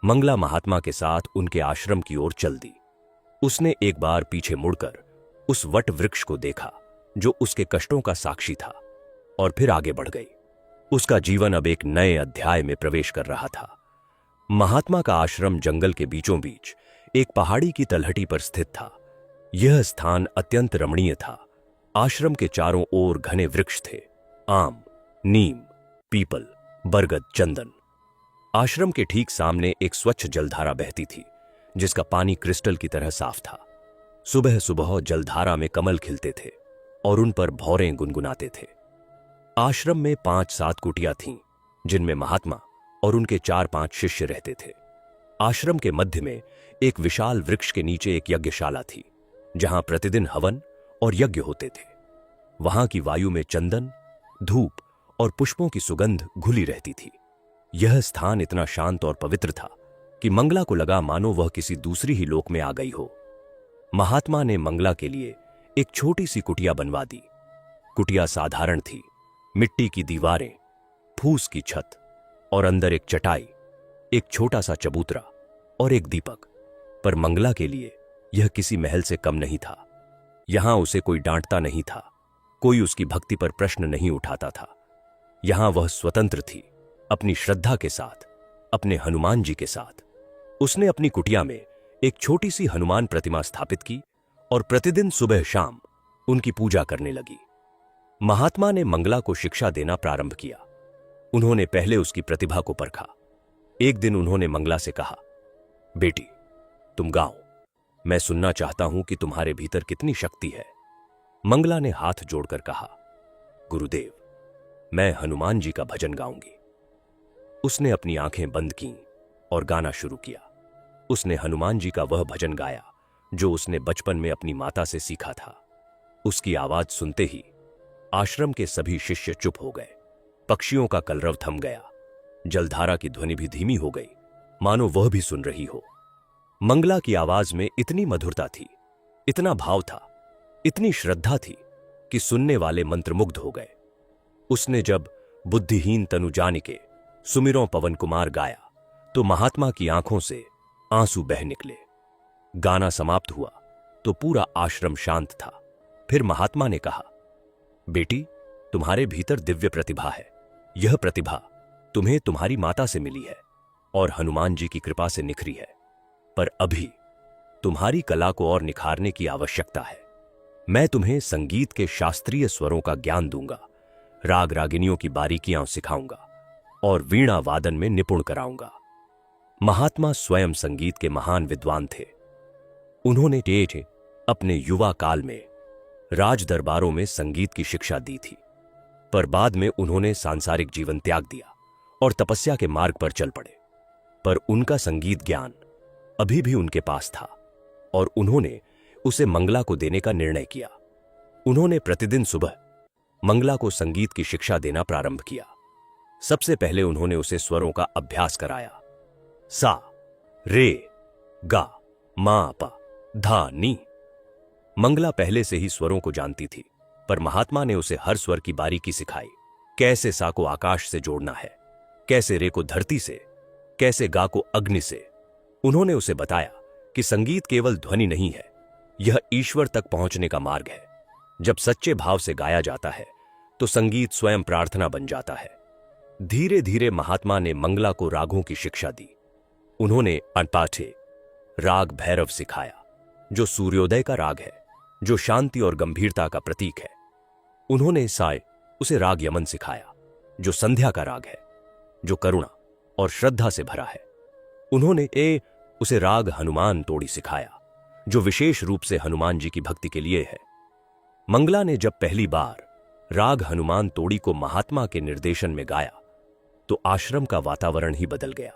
मंगला महात्मा के साथ उनके आश्रम की ओर चल दी। उसने एक बार पीछे मुड़कर उस वट वृक्ष को देखा जो उसके कष्टों का साक्षी था, और फिर आगे बढ़ गई। उसका जीवन अब एक नए अध्याय में प्रवेश कर रहा था। महात्मा का आश्रम जंगल के बीचों बीच एक पहाड़ी की तलहटी पर स्थित था। यह स्थान अत्यंत रमणीय था। आश्रम के चारों ओर घने वृक्ष थे, आम, नीम, पीपल, बरगद, चंदन। आश्रम के ठीक सामने एक स्वच्छ जलधारा बहती थी, जिसका पानी क्रिस्टल की तरह साफ था। सुबह सुबह जलधारा में कमल खिलते थे और उन पर भौरें गुनगुनाते थे। आश्रम में 5-7 कुटिया थीं, जिनमें महात्मा और उनके 4-5 शिष्य रहते थे। आश्रम के मध्य में एक विशाल वृक्ष के नीचे एक यज्ञशाला थी, जहां प्रतिदिन हवन और यज्ञ होते थे। वहां की वायु में चंदन, धूप और पुष्पों की सुगंध घुली रहती थी। यह स्थान इतना शांत और पवित्र था कि मंगला को लगा मानो वह किसी दूसरी ही लोक में आ गई हो। महात्मा ने मंगला के लिए एक छोटी सी कुटिया बनवा दी। कुटिया साधारण थी, मिट्टी की दीवारें, फूस की छत और अंदर एक चटाई, एक छोटा सा चबूतरा और एक दीपक। पर मंगला के लिए यह किसी महल से कम नहीं था। यहां उसे कोई डांटता नहीं था, कोई उसकी भक्ति पर प्रश्न नहीं उठाता था। यहां वह स्वतंत्र थी, अपनी श्रद्धा के साथ, अपने हनुमान जी के साथ। उसने अपनी कुटिया में एक छोटी सी हनुमान प्रतिमा स्थापित की और प्रतिदिन सुबह शाम उनकी पूजा करने लगी। महात्मा ने मंगला को शिक्षा देना प्रारंभ किया। उन्होंने पहले उसकी प्रतिभा को परखा। एक दिन उन्होंने मंगला से कहा, बेटी, तुम गाओ, मैं सुनना चाहता हूं कि तुम्हारे भीतर कितनी शक्ति है। मंगला ने हाथ जोड़कर कहा, गुरुदेव, मैं हनुमान जी का भजन गाऊंगी। उसने अपनी आंखें बंद कीं और गाना शुरू किया। उसने हनुमान जी का वह भजन गाया जो उसने बचपन में अपनी माता से सीखा था। उसकी आवाज सुनते ही आश्रम के सभी शिष्य चुप हो गए। पक्षियों का कलरव थम गया। जलधारा की ध्वनि भी धीमी हो गई, मानो वह भी सुन रही हो। मंगला की आवाज में इतनी मधुरता थी, इतना भाव था, इतनी श्रद्धा थी कि सुनने वाले मंत्रमुग्ध हो गए। उसने जब बुद्धिहीन तनु जानिके सुमिरों पवन कुमार गाया तो महात्मा की आंखों से आंसू बह निकले। गाना समाप्त हुआ तो पूरा आश्रम शांत था। फिर महात्मा ने कहा, बेटी, तुम्हारे भीतर दिव्य प्रतिभा है। यह प्रतिभा तुम्हें तुम्हारी माता से मिली है और हनुमान जी की कृपा से निखरी है, पर अभी तुम्हारी कला को और निखारने की आवश्यकता है। मैं तुम्हें संगीत के शास्त्रीय स्वरों का ज्ञान दूंगा, राग रागिनियों की बारीकियां सिखाऊंगा और वीणा वादन में निपुण कराऊंगा। महात्मा स्वयं संगीत के महान विद्वान थे। उन्होंने टेढ़े अपने युवा काल में राज दरबारों में संगीत की शिक्षा दी थी, पर बाद में उन्होंने सांसारिक जीवन त्याग दिया और तपस्या के मार्ग पर चल पड़े। पर उनका संगीत ज्ञान अभी भी उनके पास था और उन्होंने उसे मंगला को देने का निर्णय किया। उन्होंने प्रतिदिन सुबह मंगला को संगीत की शिक्षा देना प्रारंभ किया। सबसे पहले उन्होंने उसे स्वरों का अभ्यास कराया। सा, रे, गा, मा, पा, धा, नी। मंगला पहले से ही स्वरों को जानती थी, पर महात्मा ने उसे हर स्वर की बारीकी सिखाई। कैसे सा को आकाश से जोड़ना है, कैसे रे को धरती से, कैसे गा को अग्नि से। उन्होंने उसे बताया कि संगीत केवल ध्वनि नहीं है, यह ईश्वर तक पहुंचने का मार्ग है। जब सच्चे भाव से गाया जाता है तो संगीत स्वयं प्रार्थना बन जाता है। धीरे धीरे महात्मा ने मंगला को रागों की शिक्षा दी। उन्होंने अनपाठे राग भैरव सिखाया, जो सूर्योदय का राग है, जो शांति और गंभीरता का प्रतीक है। उन्होंने साय उसे राग यमन सिखाया, जो संध्या का राग है, जो करुणा और श्रद्धा से भरा है। उन्होंने उसे राग हनुमान तोड़ी सिखाया, जो विशेष रूप से हनुमान जी की भक्ति के लिए है। मंगला ने जब पहली बार राग हनुमान तोड़ी को महात्मा के निर्देशन में गाया तो आश्रम का वातावरण ही बदल गया।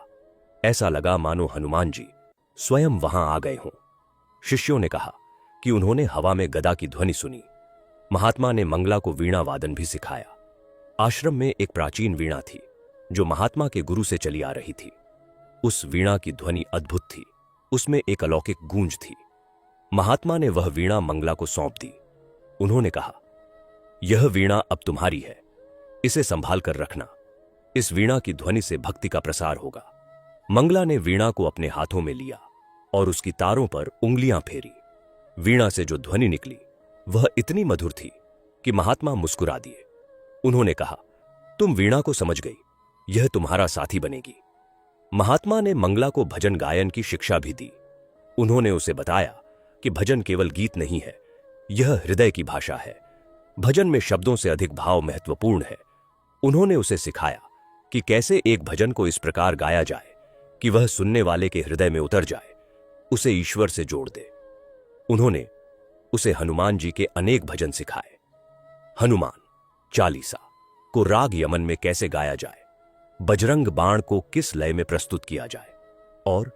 ऐसा लगा मानो हनुमान जी स्वयं वहां आ गए हों। शिष्यों ने कहा कि उन्होंने हवा में गदा की ध्वनि सुनी। महात्मा ने मंगला को वीणा वादन भी सिखाया। आश्रम में एक प्राचीन वीणा थी जो महात्मा के गुरु से चली आ रही थी। उस वीणा की ध्वनि अद्भुत थी, उसमें एक अलौकिक गूंज थी। महात्मा ने वह वीणा मंगला को सौंप दी। उन्होंने कहा, यह वीणा अब तुम्हारी है, इसे संभाल कर रखना। इस वीणा की ध्वनि से भक्ति का प्रसार होगा। मंगला ने वीणा को अपने हाथों में लिया और उसकी तारों पर उंगलियां फेरी। वीणा से जो ध्वनि निकली वह इतनी मधुर थी कि महात्मा मुस्कुरा दिए। उन्होंने कहा, तुम वीणा को समझ गई, यह तुम्हारा साथी बनेगी। महात्मा ने मंगला को भजन गायन की शिक्षा भी दी। उन्होंने उसे बताया कि भजन केवल गीत नहीं है, यह हृदय की भाषा है। भजन में शब्दों से अधिक भाव महत्वपूर्ण है। उन्होंने उसे सिखाया कि कैसे एक भजन को इस प्रकार गाया जाए कि वह सुनने वाले के हृदय में उतर जाए, उसे ईश्वर से जोड़ दे। उन्होंने उसे हनुमान जी के अनेक भजन सिखाए। हनुमान चालीसा को राग यमन में कैसे गाया जाए, बजरंग बाण को किस लय में प्रस्तुत किया जाए और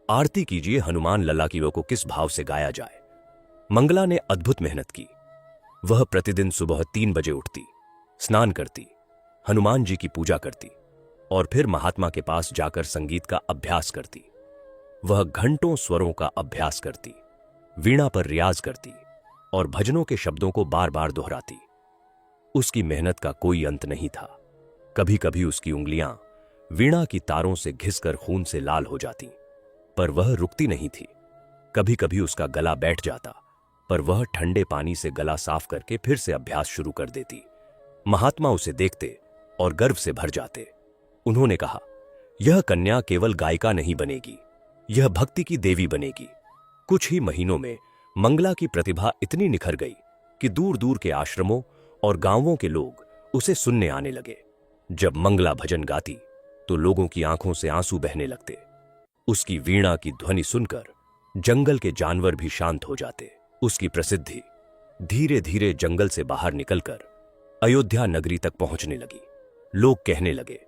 आरती कीजिए हनुमान लला की वो को किस भाव से गाया जाए। मंगला ने अद्भुत मेहनत की। वह प्रतिदिन सुबह 3 बजे उठती, स्नान करती, हनुमान जी की पूजा करती और फिर महात्मा के पास जाकर संगीत का अभ्यास करती। वह घंटों स्वरों का अभ्यास करती, वीणा पर रियाज करती और भजनों के शब्दों को बार बार दोहराती। उसकी मेहनत का कोई अंत नहीं था। कभी कभी उसकी उंगलियां वीणा की तारों से घिसकर खून से लाल हो जाती, पर वह रुकती नहीं थी। कभी कभी उसका गला बैठ जाता, पर वह ठंडे पानी से गला साफ करके फिर से अभ्यास शुरू कर देती। महात्मा उसे देखते और गर्व से भर जाते। उन्होंने कहा, यह कन्या केवल गायिका नहीं बनेगी, यह भक्ति की देवी बनेगी। कुछ ही महीनों में मंगला की प्रतिभा इतनी निखर गई कि दूर दूर के आश्रमों और गांवों के लोग उसे सुनने आने लगे। जब मंगला भजन गाती तो लोगों की आंखों से आंसू बहने लगते। उसकी वीणा की ध्वनि सुनकर जंगल के जानवर भी शांत हो जाते। उसकी प्रसिद्धि धीरे धीरे जंगल से बाहर निकलकर अयोध्या नगरी तक पहुंचने लगी। लोग कहने लगे,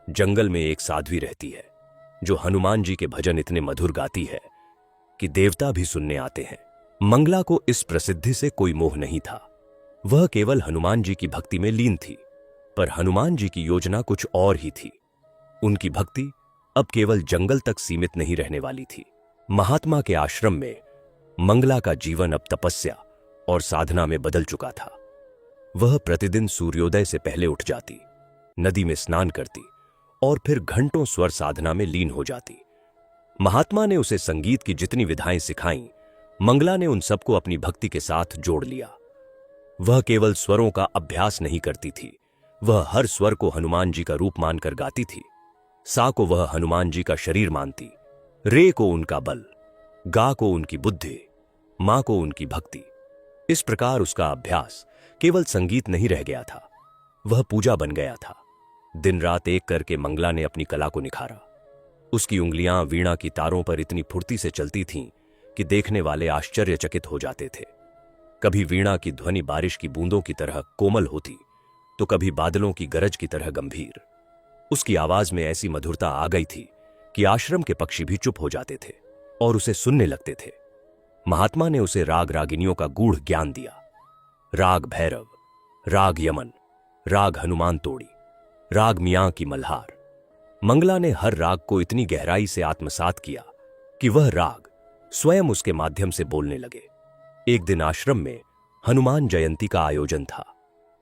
जंगल में एक साध्वी रहती है जो हनुमान जी के भजन इतने मधुर गाती है कि देवता भी सुनने आते हैं। मंगला को इस प्रसिद्धि से कोई मोह नहीं था। वह केवल हनुमान जी की भक्ति में लीन थी, पर हनुमान जी की योजना कुछ और ही थी। उनकी भक्ति अब केवल जंगल तक सीमित नहीं रहने वाली थी। महात्मा के आश्रम में मंगला का जीवन अब तपस्या और साधना में बदल चुका था। वह प्रतिदिन सूर्योदय से पहले उठ जाती, नदी में स्नान करती और फिर घंटों स्वर साधना में लीन हो जाती। महात्मा ने उसे संगीत की जितनी विधाएं सिखाईं, मंगला ने उन सबको अपनी भक्ति के साथ जोड़ लिया। वह केवल स्वरों का अभ्यास नहीं करती थी, वह हर स्वर को हनुमान जी का रूप मानकर गाती थी। सा को वह हनुमान जी का शरीर मानती, रे को उनका बल, गा को उनकी बुद्धि, मां को उनकी भक्ति। इस प्रकार उसका अभ्यास केवल संगीत नहीं रह गया था, वह पूजा बन गया था। दिन रात एक करके मंगला ने अपनी कला को निखारा। उसकी उंगलियां वीणा की तारों पर इतनी फुर्ती से चलती थीं कि देखने वाले आश्चर्यचकित हो जाते थे। कभी वीणा की ध्वनि बारिश की बूंदों की तरह कोमल होती, तो कभी बादलों की गरज की तरह गंभीर। उसकी आवाज में ऐसी मधुरता आ गई थी कि आश्रम के पक्षी भी चुप हो जाते थे और उसे सुनने लगते थे। महात्मा ने उसे राग रागिनियों का गूढ़ ज्ञान दिया। राग भैरव, राग यमन, राग हनुमान तोड़ी, राग मियां की मल्हार। मंगला ने हर राग को इतनी गहराई से आत्मसात किया कि वह राग स्वयं उसके माध्यम से बोलने लगे। एक दिन आश्रम में हनुमान जयंती का आयोजन था।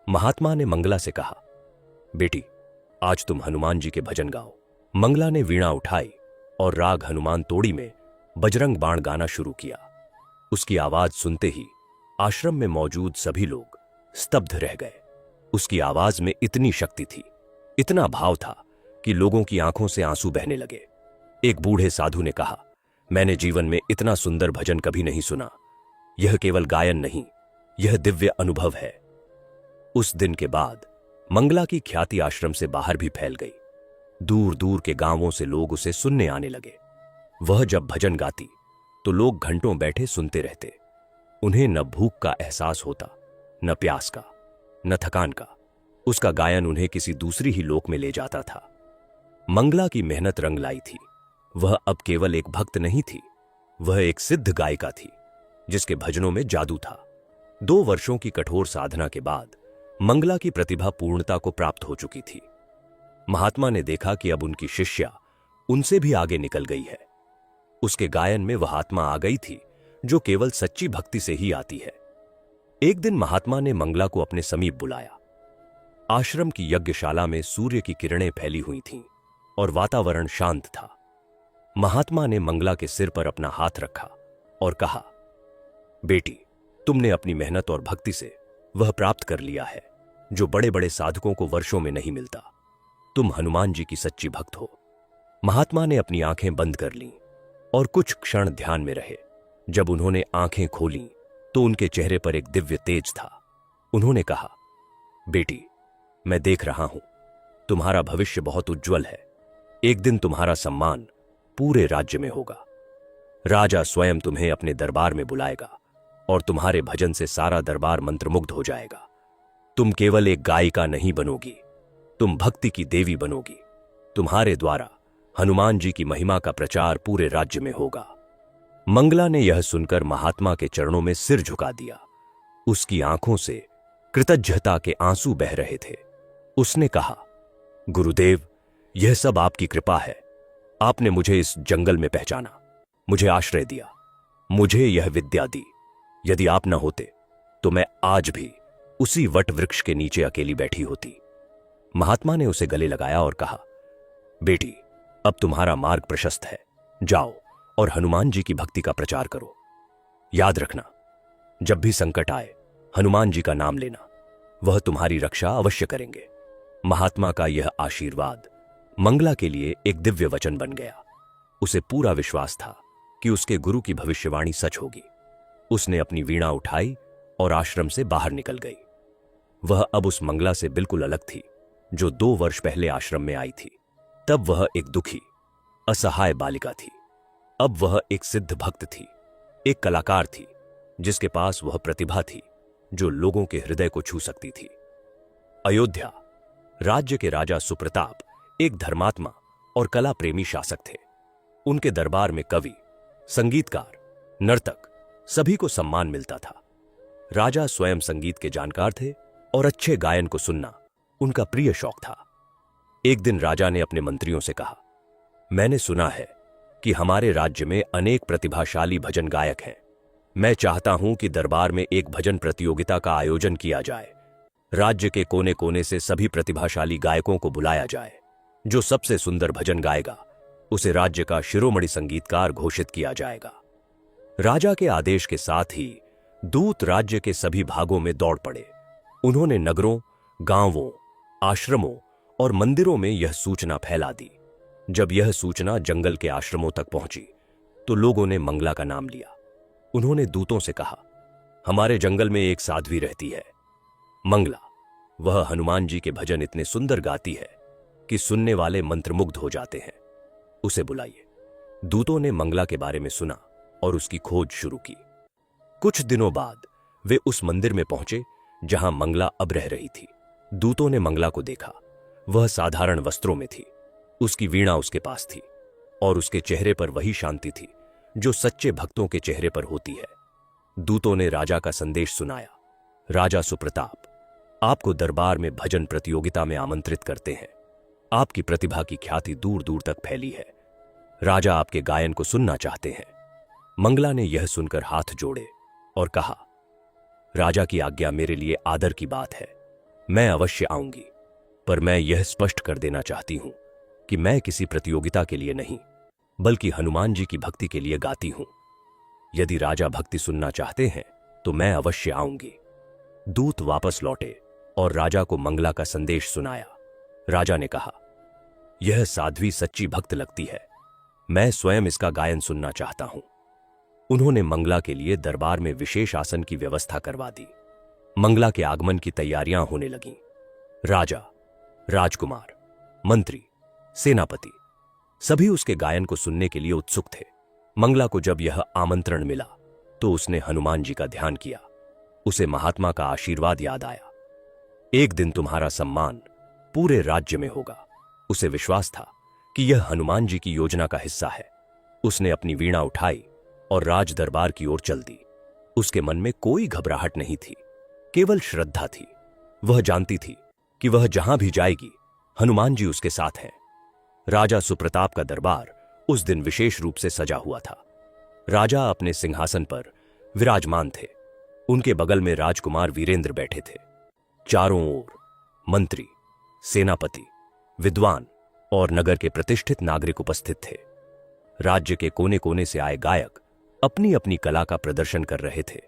महात्मा ने मंगला से कहा, बेटी, आज तुम हनुमान जी के भजन गाओ। मंगला ने वीणा उठाई और राग हनुमान तोड़ी में बजरंग बाण गाना शुरू किया। उसकी आवाज सुनते ही आश्रम में मौजूद सभी लोग स्तब्ध रह गए। उसकी आवाज में इतनी शक्ति थी, इतना भाव था कि लोगों की आंखों से आंसू बहने लगे। एक बूढ़े साधु ने कहा, मैंने जीवन में इतना सुंदर भजन कभी नहीं सुना। यह केवल गायन नहीं, यह दिव्य अनुभव है। उस दिन के बाद मंगला की ख्याति आश्रम से बाहर भी फैल गई। दूर दूर के गांवों से लोग उसे सुनने आने लगे। वह जब भजन गाती तो लोग घंटों बैठे सुनते रहते। उन्हें न भूख का एहसास होता, न प्यास का, न थकान का। उसका गायन उन्हें किसी दूसरी ही लोक में ले जाता था। मंगला की मेहनत रंग लाई थी। वह अब केवल एक भक्त नहीं थी, वह एक सिद्ध गायिका थी जिसके भजनों में जादू था। 2 वर्षों की कठोर साधना के बाद मंगला की प्रतिभा पूर्णता को प्राप्त हो चुकी थी। महात्मा ने देखा कि अब उनकी शिष्या उनसे भी आगे निकल गई है। उसके गायन में वह आत्मा आ गई थी जो केवल सच्ची भक्ति से ही आती है। एक दिन महात्मा ने मंगला को अपने समीप बुलाया। आश्रम की यज्ञशाला में सूर्य की किरणें फैली हुई थीं और वातावरण शांत था। महात्मा ने मंगला के सिर पर अपना हाथ रखा और कहा, बेटी, तुमने अपनी मेहनत और भक्ति से वह प्राप्त कर लिया है जो बड़े बड़े साधकों को वर्षों में नहीं मिलता। तुम हनुमान जी की सच्ची भक्त हो। महात्मा ने अपनी आंखें बंद कर लीं और कुछ क्षण ध्यान में रहे। जब उन्होंने आंखें खोलीं तो उनके चेहरे पर एक दिव्य तेज था। उन्होंने कहा, बेटी, मैं देख रहा हूं, तुम्हारा भविष्य बहुत उज्जवल है। एक दिन तुम्हारा सम्मान पूरे राज्य में होगा। राजा स्वयं तुम्हें अपने दरबार में बुलाएगा और तुम्हारे भजन से सारा दरबार मंत्रमुग्ध हो जाएगा। तुम केवल एक गायिका नहीं बनोगी, तुम भक्ति की देवी बनोगी। तुम्हारे द्वारा हनुमान जी की महिमा का प्रचार पूरे राज्य में होगा। मंगला ने यह सुनकर महात्मा के चरणों में सिर झुका दिया। उसकी आंखों से कृतज्ञता के आंसू बह रहे थे। उसने कहा, गुरुदेव, यह सब आपकी कृपा है। आपने मुझे इस जंगल में पहचाना, मुझे आश्रय दिया, मुझे यह विद्या दी। यदि आप न होते तो मैं आज भी उसी वट वृक्ष के नीचे अकेली बैठी होती। महात्मा ने उसे गले लगाया और कहा, बेटी, अब तुम्हारा मार्ग प्रशस्त है। जाओ और हनुमान जी की भक्ति का प्रचार करो। याद रखना, जब भी संकट आए हनुमान जी का नाम लेना, वह तुम्हारी रक्षा अवश्य करेंगे। महात्मा का यह आशीर्वाद मंगला के लिए एक दिव्य वचन बन गया। उसे पूरा विश्वास था कि उसके गुरु की भविष्यवाणी सच होगी। उसने अपनी वीणा उठाई और आश्रम से बाहर निकल गई। वह अब उस मंगला से बिल्कुल अलग थी जो 2 वर्ष पहले आश्रम में आई थी। तब वह एक दुखी, असहाय बालिका थी। अब वह एक सिद्ध भक्त थी, एक कलाकार थी जिसके पास वह प्रतिभा थी जो लोगों के हृदय को छू सकती थी। अयोध्या राज्य के राजा सुप्रताप एक धर्मात्मा और कला प्रेमी शासक थे। उनके दरबार में कवि, संगीतकार, नर्तक सभी को सम्मान मिलता था। राजा स्वयं संगीत के जानकार थे और अच्छे गायन को सुनना उनका प्रिय शौक था। एक दिन राजा ने अपने मंत्रियों से कहा, मैंने सुना है कि हमारे राज्य में अनेक प्रतिभाशाली भजन गायक हैं। मैं चाहता हूं कि दरबार में एक भजन प्रतियोगिता का आयोजन किया जाए। राज्य के कोने कोने से सभी प्रतिभाशाली गायकों को बुलाया जाए। जो सबसे सुंदर भजन गाएगा उसे राज्य का शिरोमणि संगीतकार घोषित किया जाएगा। राजा के आदेश के साथ ही दूत राज्य के सभी भागों में दौड़ पड़े। उन्होंने नगरों, गांवों, आश्रमों और मंदिरों में यह सूचना फैला दी। जब यह सूचना जंगल के आश्रमों तक पहुंची तो लोगों ने मंगला का नाम लिया। उन्होंने दूतों से कहा, हमारे जंगल में एक साध्वी रहती है, मंगला। वह हनुमान जी के भजन इतने सुंदर गाती है कि सुनने वाले मंत्रमुग्ध हो जाते हैं। उसे बुलाइए। दूतों ने मंगला के बारे में सुना और उसकी खोज शुरू की। कुछ दिनों बाद वे उस मंदिर में पहुंचे जहां मंगला अब रह रही थी। दूतों ने मंगला को देखा। वह साधारण वस्त्रों में थी। उसकी वीणा उसके पास थी और उसके चेहरे पर वही शांति थी जो सच्चे भक्तों के चेहरे पर होती है। दूतों ने राजा का संदेश सुनाया। राजा सुप्रताप आपको दरबार में भजन प्रतियोगिता में आमंत्रित करते हैं। आपकी प्रतिभा की ख्याति दूर दूर तक फैली है। राजा आपके गायन को सुनना चाहते हैं। मंगला ने यह सुनकर हाथ जोड़े और कहा, राजा की आज्ञा मेरे लिए आदर की बात है। मैं अवश्य आऊंगी, पर मैं यह स्पष्ट कर देना चाहती हूं कि मैं किसी प्रतियोगिता के लिए नहीं, बल्कि हनुमान जी की भक्ति के लिए गाती हूं। यदि राजा भक्ति सुनना चाहते हैं तो मैं अवश्य आऊंगी। दूत वापस लौटे और राजा को मंगला का संदेश सुनाया। राजा ने कहा, यह साध्वी सच्ची भक्त लगती है। मैं स्वयं इसका गायन सुनना चाहता हूं। उन्होंने मंगला के लिए दरबार में विशेष आसन की व्यवस्था करवा दी। मंगला के आगमन की तैयारियां होने लगीं। राजा, राजकुमार, मंत्री, सेनापति सभी उसके गायन को सुनने के लिए उत्सुक थे। मंगला को जब यह आमंत्रण मिला तो उसने हनुमान जी का ध्यान किया। उसे महात्मा का आशीर्वाद याद आया। एक दिन तुम्हारा सम्मान पूरे राज्य में होगा। उसे विश्वास था कि यह हनुमान जी की योजना का हिस्सा है। उसने अपनी वीणा उठाई और राज दरबार की ओर चल दी। उसके मन में कोई घबराहट नहीं थी, केवल श्रद्धा थी। वह जानती थी कि वह जहां भी जाएगी हनुमान जी उसके साथ हैं। राजा सुप्रताप का दरबार उस दिन विशेष रूप से सजा हुआ था। राजा अपने सिंहासन पर विराजमान थे। उनके बगल में राजकुमार वीरेंद्र बैठे थे। चारों ओर मंत्री, सेनापति, विद्वान और नगर के प्रतिष्ठित नागरिक उपस्थित थे। राज्य के कोने कोने से आए गायक अपनी अपनी कला का प्रदर्शन कर रहे थे,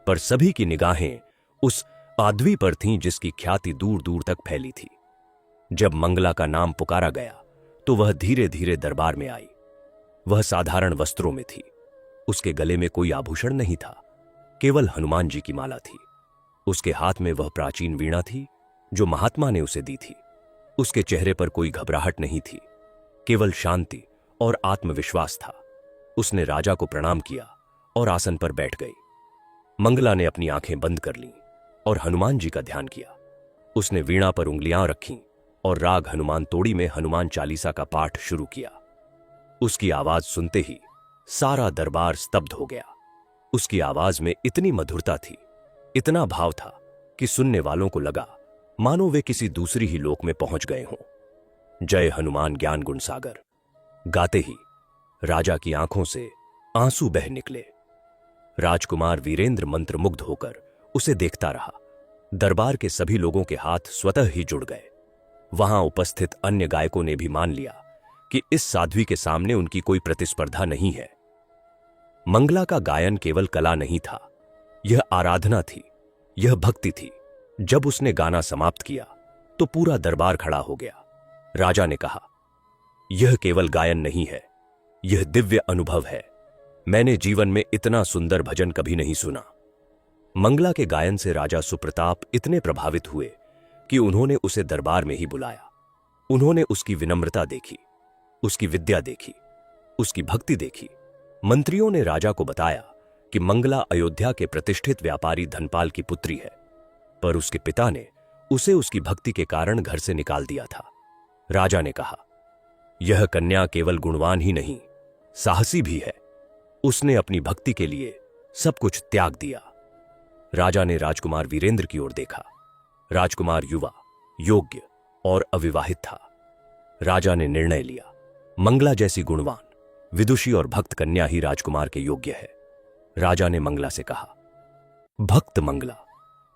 पर सभी की निगाहें उस आदमी पर थीं जिसकी ख्याति दूर दूर तक फैली थी। जब मंगला का नाम पुकारा गया तो वह धीरे धीरे दरबार में आई। वह साधारण वस्त्रों में थी। उसके गले में कोई आभूषण नहीं था, केवल हनुमान जी की माला थी। उसके हाथ में वह प्राचीन वीणा थी जो महात्मा ने उसे दी थी। उसके चेहरे पर कोई घबराहट नहीं थी, केवल शांति और आत्मविश्वास था। उसने राजा को प्रणाम किया और आसन पर बैठ गई। मंगला ने अपनी आंखें बंद कर लीं और हनुमान जी का ध्यान किया। उसने वीणा पर उंगलियां रखीं और राग हनुमान तोड़ी में हनुमान चालीसा का पाठ शुरू किया। उसकी आवाज सुनते ही सारा दरबार स्तब्ध हो गया। उसकी आवाज में इतनी मधुरता थी, इतना भाव था कि सुनने वालों को लगा मानो वे किसी दूसरी ही लोक में पहुंच गए हों। जय हनुमान ज्ञान गुण सागर गाते ही राजा की आंखों से आंसू बह निकले। राजकुमार वीरेंद्र मंत्रमुग्ध होकर उसे देखता रहा। दरबार के सभी लोगों के हाथ स्वतः ही जुड़ गए। वहां उपस्थित अन्य गायकों ने भी मान लिया कि इस साध्वी के सामने उनकी कोई प्रतिस्पर्धा नहीं है। मंगला का गायन केवल कला नहीं था, यह आराधना थी, यह भक्ति थी। जब उसने गाना समाप्त किया तो पूरा दरबार खड़ा हो गया। राजा ने कहा, यह केवल गायन नहीं है, यह दिव्य अनुभव है। मैंने जीवन में इतना सुंदर भजन कभी नहीं सुना। मंगला के गायन से राजा सुप्रताप इतने प्रभावित हुए कि उन्होंने उसे दरबार में ही बुलाया। उन्होंने उसकी विनम्रता देखी, उसकी विद्या देखी, उसकी भक्ति देखी। मंत्रियों ने राजा को बताया कि मंगला अयोध्या के प्रतिष्ठित व्यापारी धनपाल की पुत्री है, पर उसके पिता ने उसे उसकी भक्ति के कारण घर से निकाल दिया था। राजा ने कहा, यह कन्या केवल गुणवान ही नहीं, साहसी भी है। उसने अपनी भक्ति के लिए सब कुछ त्याग दिया। राजा ने राजकुमार वीरेंद्र की ओर देखा। राजकुमार युवा, योग्य और अविवाहित था। राजा ने निर्णय लिया, मंगला जैसी गुणवान, विदुषी और भक्त कन्या ही राजकुमार के योग्य है। राजा ने मंगला से कहा, भक्त मंगला,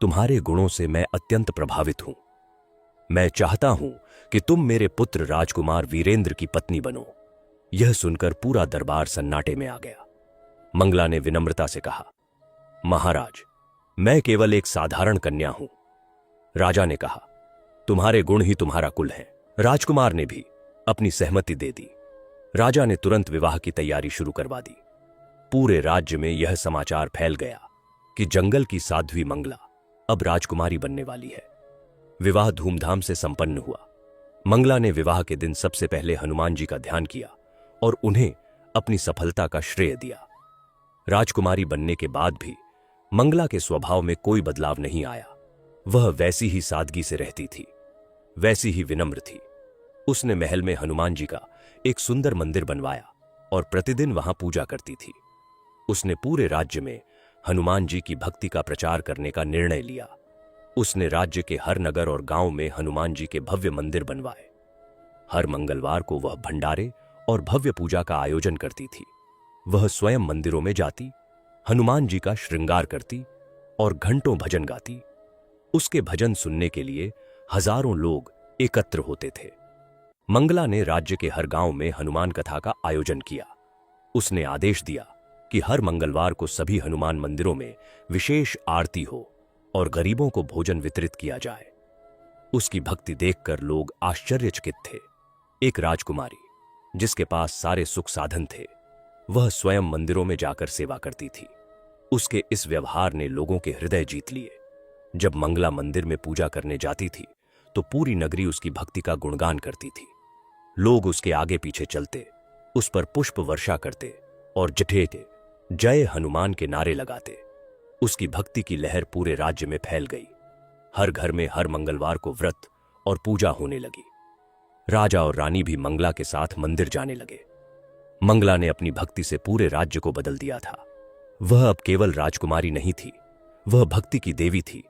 तुम्हारे गुणों से मैं अत्यंत प्रभावित हूं। मैं चाहता हूं कि तुम मेरे पुत्र राजकुमार वीरेंद्र की पत्नी बनो। यह सुनकर पूरा दरबार सन्नाटे में आ गया। मंगला ने विनम्रता से कहा, महाराज, मैं केवल एक साधारण कन्या हूं। राजा ने कहा, तुम्हारे गुण ही तुम्हारा कुल है। राजकुमार ने भी अपनी सहमति दे दी। राजा ने तुरंत विवाह की तैयारी शुरू करवा दी। पूरे राज्य में यह समाचार फैल गया कि जंगल की साध्वी मंगला अब राजकुमारी बनने वाली है। विवाह धूमधाम से संपन्न हुआ। मंगला ने विवाह के दिन सबसे पहले हनुमान जी का ध्यान किया और उन्हें अपनी सफलता का श्रेय दिया। राजकुमारी बनने के बाद भी मंगला के स्वभाव में कोई बदलाव नहीं आया। वह वैसी ही सादगी से रहती थी, वैसी ही विनम्र थी। उसने महल में हनुमान जी का एक सुंदर मंदिर बनवाया और प्रतिदिन वहां पूजा करती थी। उसने पूरे राज्य में हनुमान जी की भक्ति का प्रचार करने का निर्णय लिया। उसने राज्य के हर नगर और गांव में हनुमान जी के भव्य मंदिर बनवाए। हर मंगलवार को वह भंडारे और भव्य पूजा का आयोजन करती थी। वह स्वयं मंदिरों में जाती, हनुमान जी का श्रृंगार करती और घंटों भजन गाती। उसके भजन सुनने के लिए हजारों लोग एकत्र होते थे। मंगला ने राज्य के हर गांव में हनुमान कथा का आयोजन किया। उसने आदेश दिया कि हर मंगलवार को सभी हनुमान मंदिरों में विशेष आरती हो और गरीबों को भोजन वितरित किया जाए। उसकी भक्ति देखकर लोग आश्चर्यचकित थे। एक राजकुमारी, जिसके पास सारे सुख साधन थे, वह स्वयं मंदिरों में जाकर सेवा करती थी। उसके इस व्यवहार ने लोगों के हृदय जीत लिए। जब मंगला मंदिर में पूजा करने जाती थी तो पूरी नगरी उसकी भक्ति का गुणगान करती थी। लोग उसके आगे पीछे चलते, उस पर पुष्प वर्षा करते और जठेते जय हनुमान के नारे लगाते। उसकी भक्ति की लहर पूरे राज्य में फैल गई। हर घर में हर मंगलवार को व्रत और पूजा होने लगी। राजा और रानी भी मंगला के साथ मंदिर जाने लगे। मंगला ने अपनी भक्ति से पूरे राज्य को बदल दिया था। वह अब केवल राजकुमारी नहीं थी, वह भक्ति की देवी थी,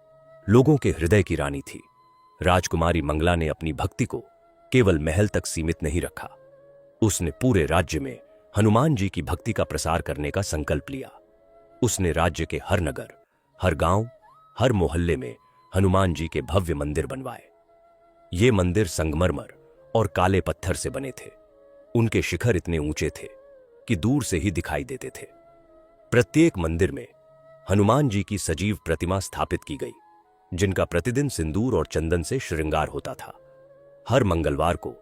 लोगों के हृदय की रानी थी। राजकुमारी मंगला ने अपनी भक्ति को केवल महल तक सीमित नहीं रखा। उसने पूरे राज्य में हनुमान जी की भक्ति का प्रसार करने का संकल्प लिया। उसने राज्य के हर नगर, हर गांव, हर मोहल्ले में हनुमान जी के भव्य मंदिर बनवाए। ये मंदिर संगमरमर और काले पत्थर से बने थे। उनके शिखर इतने ऊंचे थे कि दूर से ही दिखाई देते थे। प्रत्येक मंदिर में हनुमान जी की सजीव प्रतिमा स्थापित की गई, जिनका प्रतिदिन सिंदूर और चंदन से श्रृंगार होता था। हर मंगलवार को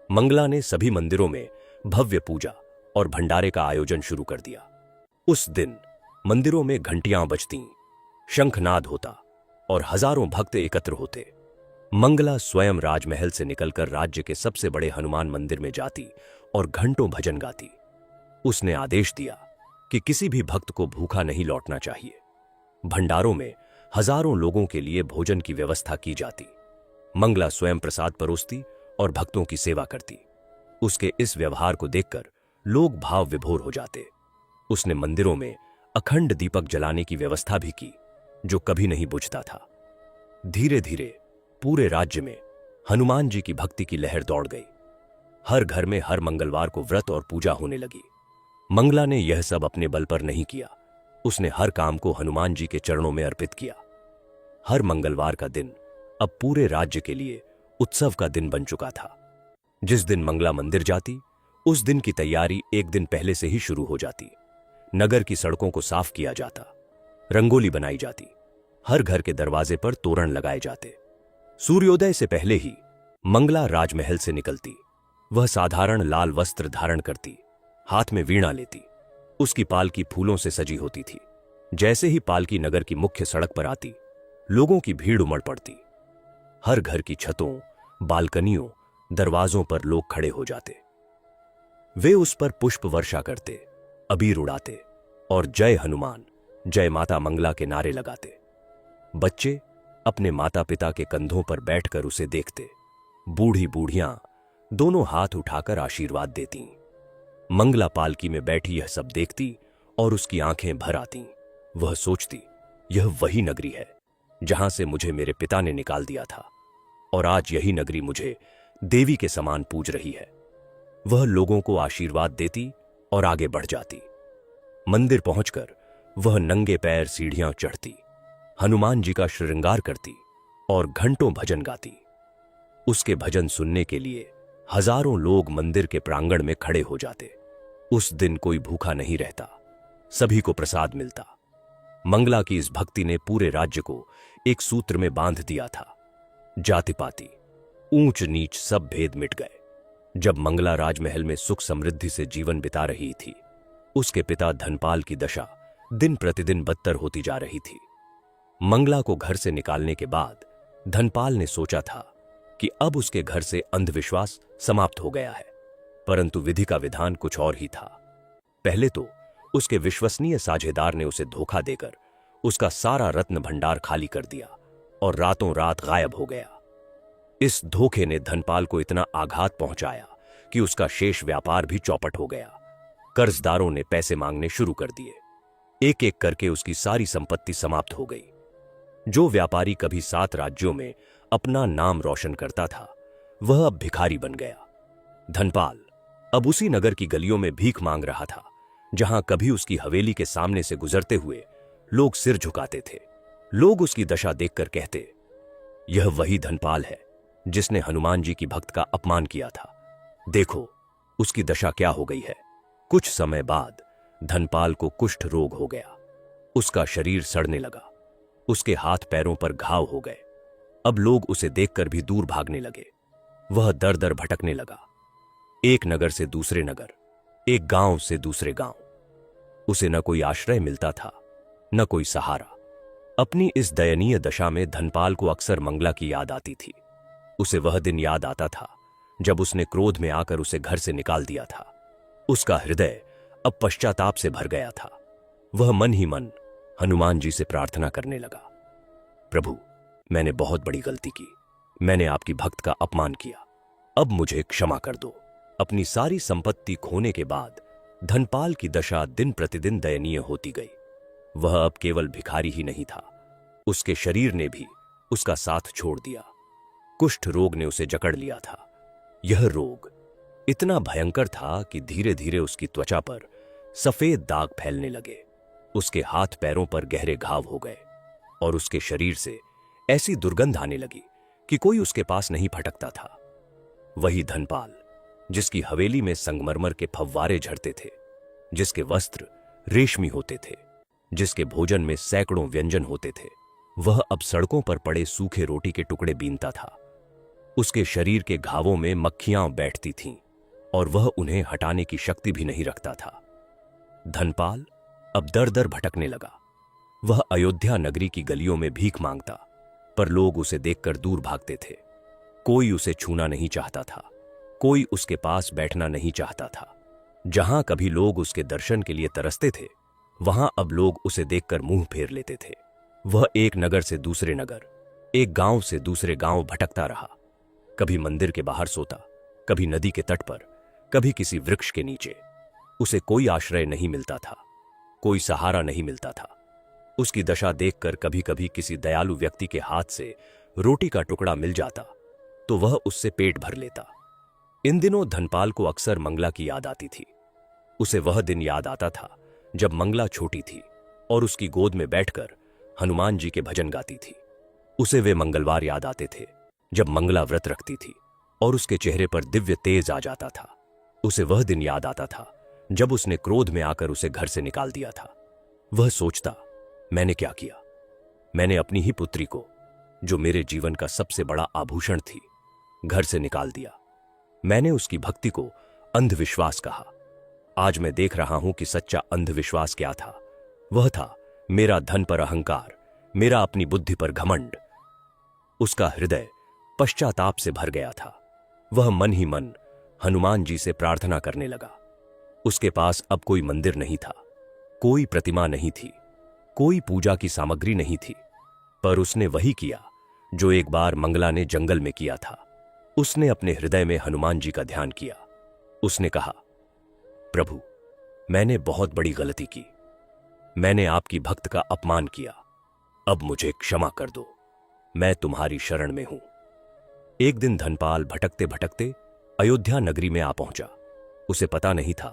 मंगला ने सभी मंदिरों में भव्य पूजा और भंडारे का आयोजन शुरू कर दिया। उस दिन मंदिरों में घंटियां बजतीं, शंखनाद होता और हजारों भक्त एकत्र होते। मंगला स्वयं राजमहल से निकलकर राज्य के सबसे बड़े हनुमान मंदिर में जाती और घंटों भजन गाती। उसने आदेश दिया कि किसी भी भक्त को भूखा नहीं लौटना चाहिए। भंडारों में हजारों लोगों के लिए भोजन की व्यवस्था की जाती। मंगला स्वयं प्रसाद परोसती और भक्तों की सेवा करती। उसके इस व्यवहार को देखकर लोग भाव विभोर हो जाते। उसने मंदिरों में अखंड दीपक जलाने की व्यवस्था भी की, जो कभी नहीं बुझता था। धीरे धीरे पूरे राज्य में हनुमान जी की भक्ति की लहर दौड़ गई। हर घर में हर मंगलवार को व्रत और पूजा होने लगी। मंगला ने यह सब अपने बल पर नहीं किया। उसने हर काम को हनुमान जी के चरणों में अर्पित किया। हर मंगलवार का दिन अब पूरे राज्य के लिए उत्सव का दिन बन चुका था। जिस दिन मंगला मंदिर जाती, उस दिन की तैयारी एक दिन पहले से ही शुरू हो जाती। नगर की सड़कों को साफ किया जाता, रंगोली बनाई जाती, हर घर के दरवाजे पर तोरण लगाए जाते। सूर्योदय से पहले ही मंगला राजमहल से निकलती। वह साधारण लाल वस्त्र धारण करती, हाथ में वीणा लेती। उसकी पालकी फूलों से सजी होती थी। जैसे ही पालकी नगर की मुख्य सड़क पर आती, लोगों की भीड़ उमड़ पड़ती। हर घर की छतों, बालकनियों, दरवाजों पर लोग खड़े हो जाते। वे उस पर पुष्प वर्षा करते, अबीर उड़ाते और जय हनुमान, जय माता मंगला के नारे लगाते। बच्चे अपने माता पिता के कंधों पर बैठकर उसे देखते। बूढ़ी बूढ़ियां दोनों हाथ उठाकर आशीर्वाद देतीं। मंगला पालकी में बैठी यह सब देखती और उसकी आंखें भर आतीं। वह सोचती, यह वही नगरी है जहां से मुझे मेरे पिता ने निकाल दिया था, और आज यही नगरी मुझे देवी के समान पूज रही है। वह लोगों को आशीर्वाद देती और आगे बढ़ जाती। मंदिर पहुंचकर वह नंगे पैर सीढ़ियां चढ़ती, हनुमान जी का श्रृंगार करती और घंटों भजन गाती। उसके भजन सुनने के लिए हजारों लोग मंदिर के प्रांगण में खड़े हो जाते। उस दिन कोई भूखा नहीं रहता, सभी को प्रसाद मिलता। मंगला की इस भक्ति ने पूरे राज्य को एक सूत्र में बांध दिया था। जाति पाति, ऊंच नीच सब भेद मिट गए। जब मंगला राजमहल में सुख समृद्धि से जीवन बिता रही थी, उसके पिता धनपाल की दशा दिन प्रतिदिन बदतर होती जा रही थी। मंगला को घर से निकालने के बाद धनपाल ने सोचा था कि अब उसके घर से अंधविश्वास समाप्त हो गया है, परंतु विधि का विधान कुछ और ही था। पहले तो उसके विश्वसनीय साझेदार ने उसे धोखा देकर उसका सारा रत्न भंडार खाली कर दिया और रातों रात गायब हो गया। इस धोखे ने धनपाल को इतना आघात पहुंचाया कि उसका शेष व्यापार भी चौपट हो गया। कर्जदारों ने पैसे मांगने शुरू कर दिए। एक एक करके उसकी सारी संपत्ति समाप्त हो गई। जो व्यापारी कभी 7 राज्यों में अपना नाम रोशन करता था, वह अब भिखारी बन गया। धनपाल अब उसी नगर की गलियों में भीख मांग रहा था जहां कभी उसकी हवेली के सामने से गुजरते हुए लोग सिर झुकाते थे। लोग उसकी दशा देखकर कहते, यह वही धनपाल है जिसने हनुमान जी की भक्त का अपमान किया था। देखो उसकी दशा क्या हो गई है। कुछ समय बाद धनपाल को कुष्ठ रोग हो गया। उसका शरीर सड़ने लगा। उसके हाथ पैरों पर घाव हो गए। अब लोग उसे देखकर भी दूर भागने लगे। वह दर दर भटकने लगा, एक नगर से दूसरे नगर, एक गांव से दूसरे गांव। उसे न कोई आश्रय मिलता था, न कोई सहारा। अपनी इस दयनीय दशा में धनपाल को अक्सर मंगला की याद आती थी। उसे वह दिन याद आता था जब उसने क्रोध में आकर उसे घर से निकाल दिया था। उसका हृदय अब पश्चाताप से भर गया था। वह मन ही मन हनुमान जी से प्रार्थना करने लगा, प्रभु, मैंने बहुत बड़ी गलती की। मैंने आपकी भक्त का अपमान किया। अब मुझे क्षमा कर दो। अपनी सारी संपत्ति खोने के बाद धनपाल की दशा दिन प्रतिदिन दयनीय होती गई। वह अब केवल भिखारी ही नहीं था, उसके शरीर ने भी उसका साथ छोड़ दिया। कुष्ठ रोग ने उसे जकड़ लिया था। यह रोग इतना भयंकर था कि धीरे धीरे उसकी त्वचा पर सफेद दाग फैलने लगे। उसके हाथ पैरों पर गहरे घाव हो गए और उसके शरीर से ऐसी दुर्गंध आने लगी कि कोई उसके पास नहीं फटकता था। वही धनपाल जिसकी हवेली में संगमरमर के फव्वारे झड़ते थे, जिसके वस्त्र रेशमी होते थे, जिसके भोजन में सैकड़ों व्यंजन होते थे, वह अब सड़कों पर पड़े सूखे रोटी के टुकड़े बीनता था। उसके शरीर के घावों में मक्खियां बैठती थीं और वह उन्हें हटाने की शक्ति भी नहीं रखता था। धनपाल अब दर दर भटकने लगा। वह अयोध्या नगरी की गलियों में भीख मांगता, पर लोग उसे देखकर दूर भागते थे। कोई उसे छूना नहीं चाहता था, कोई उसके पास बैठना नहीं चाहता था। जहां कभी लोग उसके दर्शन के लिए तरसते थे, वहां अब लोग उसे देखकर मुंह फेर लेते थे। वह एक नगर से दूसरे नगर, एक गांव से दूसरे गांव भटकता रहा। कभी मंदिर के बाहर सोता, कभी नदी के तट पर, कभी किसी वृक्ष के नीचे। उसे कोई आश्रय नहीं मिलता था, कोई सहारा नहीं मिलता था। उसकी दशा देखकर कभी कभी किसी दयालु व्यक्ति के हाथ से रोटी का टुकड़ा मिल जाता तो वह उससे पेट भर लेता। इन दिनों धनपाल को अक्सर मंगला की याद आती थी। उसे वह दिन याद आता था जब मंगला छोटी थी और उसकी गोद में बैठकर हनुमान जी के भजन गाती थी। उसे वे मंगलवार याद आते थे जब मंगला व्रत रखती थी और उसके चेहरे पर दिव्य तेज आ जाता था। उसे वह दिन याद आता था जब उसने क्रोध में आकर उसे घर से निकाल दिया था। वह सोचता, मैंने क्या किया? मैंने अपनी ही पुत्री को, जो मेरे जीवन का सबसे बड़ा आभूषण थी, घर से निकाल दिया। मैंने उसकी भक्ति को अंधविश्वास कहा। आज मैं देख रहा हूं कि सच्चा अंधविश्वास क्या था। वह था मेरा धन पर अहंकार, मेरा अपनी बुद्धि पर घमंड। उसका हृदय पश्चाताप से भर गया था। वह मन ही मन हनुमान जी से प्रार्थना करने लगा। उसके पास अब कोई मंदिर नहीं था, कोई प्रतिमा नहीं थी, कोई पूजा की सामग्री नहीं थी, पर उसने वही किया जो एक बार मंगला ने जंगल में किया था। उसने अपने हृदय में हनुमान जी का ध्यान किया। उसने कहा, प्रभु, मैंने बहुत बड़ी गलती की। मैंने आपकी भक्त का अपमान किया। अब मुझे क्षमा कर दो। मैं तुम्हारी शरण में हूं। एक दिन धनपाल भटकते भटकते अयोध्या नगरी में आ पहुंचा। उसे पता नहीं था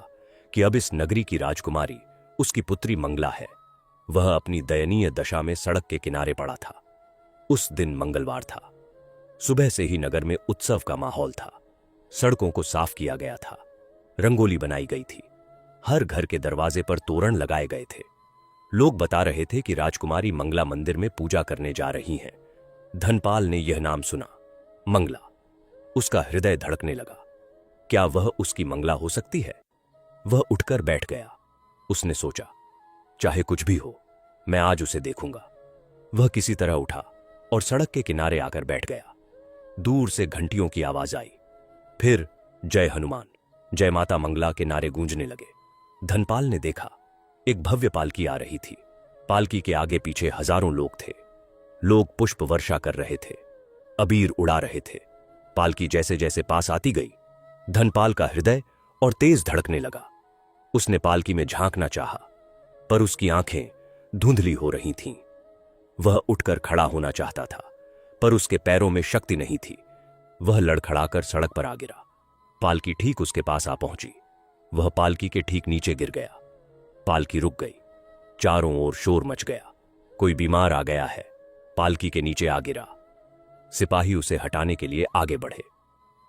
कि अब इस नगरी की राजकुमारी उसकी पुत्री मंगला है। वह अपनी दयनीय दशा में सड़क के किनारे पड़ा था। उस दिन मंगलवार था। सुबह से ही नगर में उत्सव का माहौल था। सड़कों को साफ किया गया था, रंगोली बनाई गई थी, हर घर के दरवाजे पर तोरण लगाए गए थे। लोग बता रहे थे कि राजकुमारी मंगला मंदिर में पूजा करने जा रही हैं। धनपाल ने यह नाम सुना, मंगला। उसका हृदय धड़कने लगा। क्या वह उसकी मंगला हो सकती है? वह उठकर बैठ गया। उसने सोचा, चाहे कुछ भी हो, मैं आज उसे देखूंगा। वह किसी तरह उठा और सड़क के किनारे आकर बैठ गया। दूर से घंटियों की आवाज आई। फिर जय हनुमान, जय माता मंगला के नारे गूंजने लगे। धनपाल ने देखा, एक भव्य पालकी आ रही थी। पालकी के आगे पीछे हजारों लोग थे। लोग पुष्प वर्षा कर रहे थे, अबीर उड़ा रहे थे। पालकी जैसे जैसे पास आती गई, धनपाल का हृदय और तेज धड़कने लगा। उसने पालकी में झांकना चाहा, पर उसकी आंखें धुंधली हो रही थीं। वह उठकर खड़ा होना चाहता था, पर उसके पैरों में शक्ति नहीं थी। वह लड़खड़ाकर सड़क पर आ गिरा। पालकी ठीक उसके पास आ पहुंची। वह पालकी के ठीक नीचे गिर गया। पालकी रुक गई। चारों ओर शोर मच गया। कोई बीमार आ गया है। पालकी के नीचे आ गिरा। सिपाही उसे हटाने के लिए आगे बढ़े,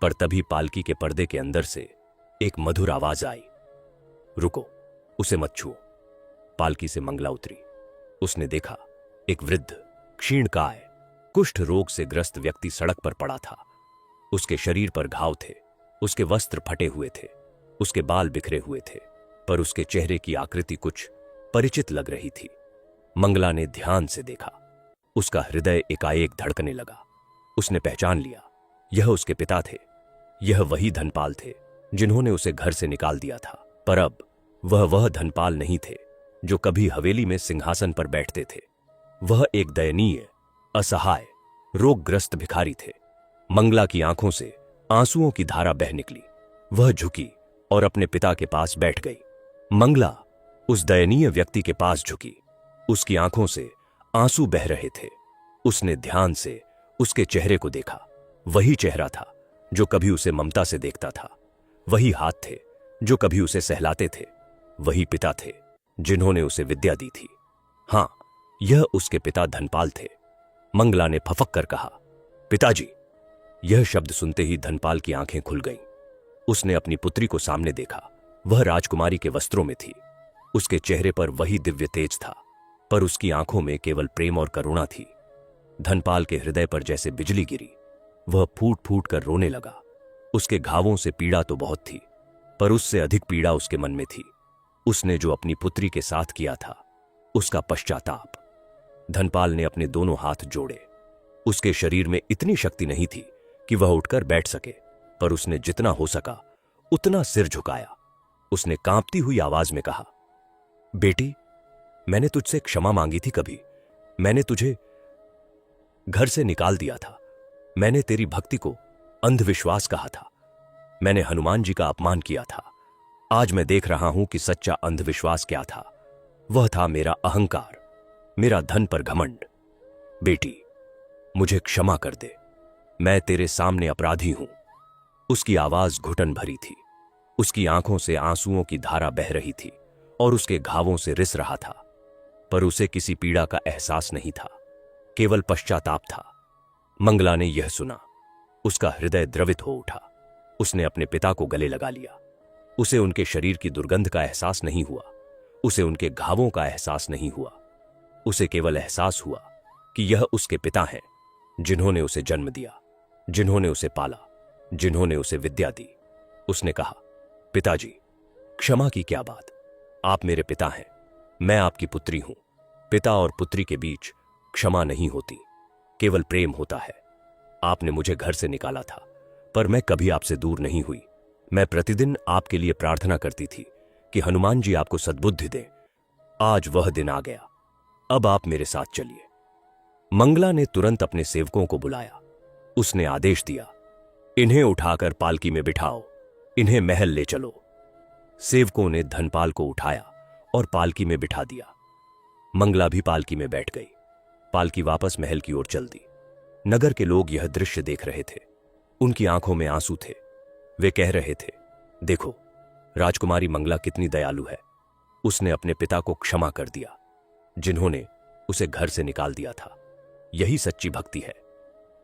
पर तभी पालकी के पर्दे के अंदर से एक मधुर आवाज आई, रुको, उसे मत छुओ। पालकी से मंगला उतरी। उसने देखा एक वृद्ध क्षीणकाय कुष्ठ रोग से ग्रस्त व्यक्ति सड़क पर पड़ा था। उसके शरीर पर घाव थे, उसके वस्त्र फटे हुए थे, उसके बाल बिखरे हुए थे, पर उसके चेहरे की आकृति कुछ परिचित लग रही थी। मंगला ने ध्यान से देखा। उसका हृदय एकाएक धड़कने लगा। उसने पहचान लिया, यह उसके पिता थे। यह वही धनपाल थे जिन्होंने उसे घर से निकाल दिया था। पर अब वह धनपाल नहीं थे जो कभी हवेली में सिंहासन पर बैठते थे। वह एक दयनीय, असहाय, रोगग्रस्त भिखारी थे। मंगला की आंखों से आंसुओं की धारा बह निकली। वह झुकी और अपने पिता के पास बैठ गई। मंगला उस दयनीय व्यक्ति के पास झुकी। उसकी आंखों से आंसू बह रहे थे। उसने ध्यान से उसके चेहरे को देखा। वही चेहरा था जो कभी उसे ममता से देखता था। वही हाथ थे जो कभी उसे सहलाते थे। वही पिता थे जिन्होंने उसे विद्या दी थी। हां, यह उसके पिता धनपाल थे। मंगला ने फफक कर कहा, पिताजी। यह शब्द सुनते ही धनपाल की आंखें खुल गईं। उसने अपनी पुत्री को सामने देखा। वह राजकुमारी के वस्त्रों में थी। उसके चेहरे पर वही दिव्य तेज था, पर उसकी आंखों में केवल प्रेम और करुणा थी। धनपाल के हृदय पर जैसे बिजली गिरी। वह फूट फूट कर रोने लगा। उसके घावों से पीड़ा तो बहुत थी, पर उससे अधिक पीड़ा उसके मन में थी। उसने जो अपनी पुत्री के साथ किया था, उसका पश्चाताप। धनपाल ने अपने दोनों हाथ जोड़े। उसके शरीर में इतनी शक्ति नहीं थी कि वह उठकर बैठ सके, पर उसने जितना हो सका उतना सिर झुकाया। उसने कांपती हुई आवाज में कहा, बेटी, मैंने तुझसे क्षमा मांगी थी कभी। मैंने तुझे घर से निकाल दिया था। मैंने तेरी भक्ति को अंधविश्वास कहा था। मैंने हनुमान जी का अपमान किया था। आज मैं देख रहा हूं कि सच्चा अंधविश्वास क्या था। वह था मेरा अहंकार, मेरा धन पर घमंड। बेटी, मुझे क्षमा कर दे। मैं तेरे सामने अपराधी हूं। उसकी आवाज घुटन भरी थी। उसकी आंखों से आंसुओं की धारा बह रही थी और उसके घावों से रिस रहा था, पर उसे किसी पीड़ा का एहसास नहीं था, केवल पश्चाताप था। मंगला ने यह सुना। उसका हृदय द्रवित हो उठा। उसने अपने पिता को गले लगा लिया। उसे उनके शरीर की दुर्गंध का एहसास नहीं हुआ। उसे उनके घावों का एहसास नहीं हुआ। उसे केवल एहसास हुआ कि यह उसके पिता हैं, जिन्होंने उसे जन्म दिया, जिन्होंने उसे पाला, जिन्होंने उसे विद्या दी। उसने कहा, पिताजी, क्षमा की क्या बात। आप मेरे पिता हैं, मैं आपकी पुत्री हूं। पिता और पुत्री के बीच क्षमा नहीं होती, केवल प्रेम होता है। आपने मुझे घर से निकाला था, पर मैं कभी आपसे दूर नहीं हुई। मैं प्रतिदिन आपके लिए प्रार्थना करती थी कि हनुमान जी आपको सद्बुद्धि दें। आज वह दिन आ गया। अब आप मेरे साथ चलिए। मंगला ने तुरंत अपने सेवकों को बुलाया। उसने आदेश दिया, इन्हें उठाकर पालकी में बिठाओ, इन्हें महल ले चलो। सेवकों ने धनपाल को उठाया और पालकी में बिठा दिया। मंगला भी पालकी में बैठ गई। पालकी वापस महल की ओर चल दी। नगर के लोग यह दृश्य देख रहे थे। उनकी आंखों में आंसू थे। वे कह रहे थे, देखो, राजकुमारी मंगला कितनी दयालु है। उसने अपने पिता को क्षमा कर दिया, जिन्होंने उसे घर से निकाल दिया था। यही सच्ची भक्ति है।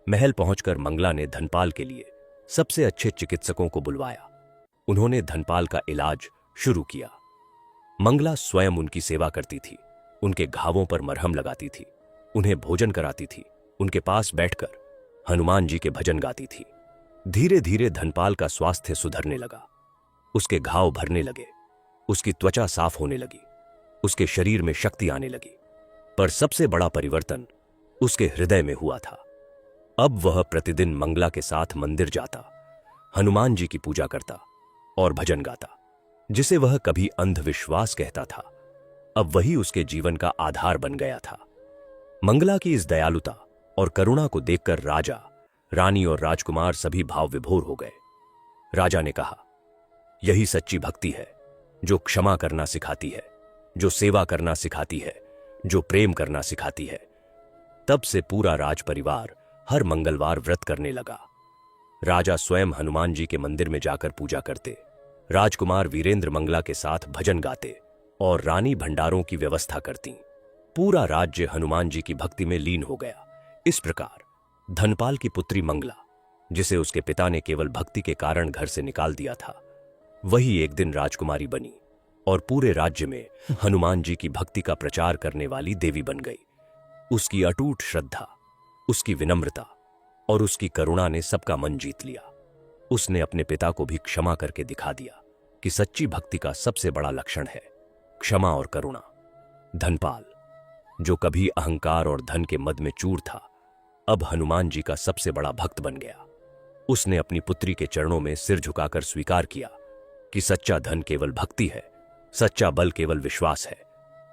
महल पहुंचकर मंगला ने धनपाल के लिए सबसे अच्छे चिकित्सकों को बुलवाया। उन्होंने धनपाल का इलाज शुरू किया। मंगला स्वयं उनकी सेवा करती थी। उनके घावों पर मरहम लगाती थी, उन्हें भोजन कराती थी, उनके पास बैठकर हनुमान जी के भजन गाती थी। धीरे धीरे धनपाल का स्वास्थ्य सुधरने लगा। उसके घाव भरने लगे, उसकी त्वचा साफ होने लगी, उसके शरीर में शक्ति आने लगी। पर सबसे बड़ा परिवर्तन उसके हृदय में हुआ था। अब वह प्रतिदिन मंगला के साथ मंदिर जाता, हनुमान जी की पूजा करता और भजन गाता। जिसे वह कभी अंधविश्वास कहता था, अब वही उसके जीवन का आधार बन गया था। मंगला की इस दयालुता और करुणा को देखकर राजा, रानी और राजकुमार सभी भाव विभोर हो गए। राजा ने कहा, यही सच्ची भक्ति है, जो क्षमा करना सिखाती है, जो सेवा करना सिखाती है, जो प्रेम करना सिखाती है। तब से पूरा राज परिवार हर मंगलवार व्रत करने लगा। राजा स्वयं हनुमान जी के मंदिर में जाकर पूजा करते, राजकुमार वीरेंद्र मंगला के साथ भजन गाते और रानी भंडारों की व्यवस्था करती। पूरा राज्य हनुमान जी की भक्ति में लीन हो गया। इस प्रकार धनपाल की पुत्री मंगला, जिसे उसके पिता ने केवल भक्ति के कारण घर से निकाल दिया था, वही एक दिन राजकुमारी बनी और पूरे राज्य में हनुमान जी की भक्ति का प्रचार करने वाली देवी बन गई। उसकी अटूट श्रद्धा, उसकी विनम्रता और उसकी करुणा ने सबका मन जीत लिया। उसने अपने पिता को भी क्षमा करके दिखा दिया कि सच्ची भक्ति का सबसे बड़ा लक्षण है क्षमा और करुणा। धनपाल, जो कभी अहंकार और धन के मद में चूर था, अब हनुमान जी का सबसे बड़ा भक्त बन गया। उसने अपनी पुत्री के चरणों में सिर झुकाकर स्वीकार किया कि सच्चा धन केवल भक्ति है, सच्चा बल केवल विश्वास है।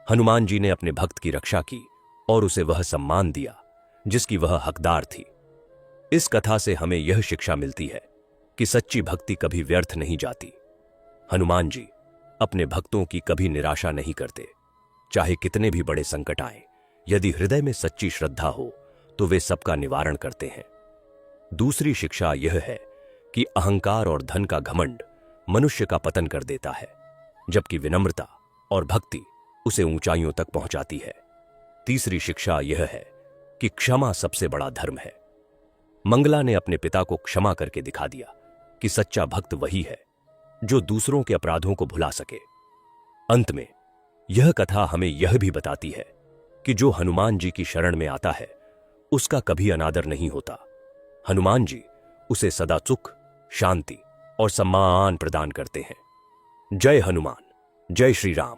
हनुमान जी ने अपने भक्त की रक्षा की और उसे वह सम्मान दिया जिसकी वह हकदार थी। इस कथा से हमें यह शिक्षा मिलती है कि सच्ची भक्ति कभी व्यर्थ नहीं जाती। हनुमान जी अपने भक्तों की कभी निराशा नहीं करते, चाहे कितने भी बड़े संकट आए। यदि हृदय में सच्ची श्रद्धा हो तो वे सबका निवारण करते हैं। दूसरी शिक्षा यह है कि अहंकार और धन का घमंड मनुष्य का पतन कर देता है, जबकि विनम्रता और भक्ति उसे ऊंचाइयों तक पहुंचाती है। तीसरी शिक्षा यह है कि क्षमा सबसे बड़ा धर्म है। मंगला ने अपने पिता को क्षमा करके दिखा दिया कि सच्चा भक्त वही है जो दूसरों के अपराधों को भुला सके। अंत में यह कथा हमें यह भी बताती है कि जो हनुमान जी की शरण में आता है उसका कभी अनादर नहीं होता। हनुमान जी उसे सदा सुख, शांति और सम्मान प्रदान करते हैं। जय हनुमान, जय श्री राम।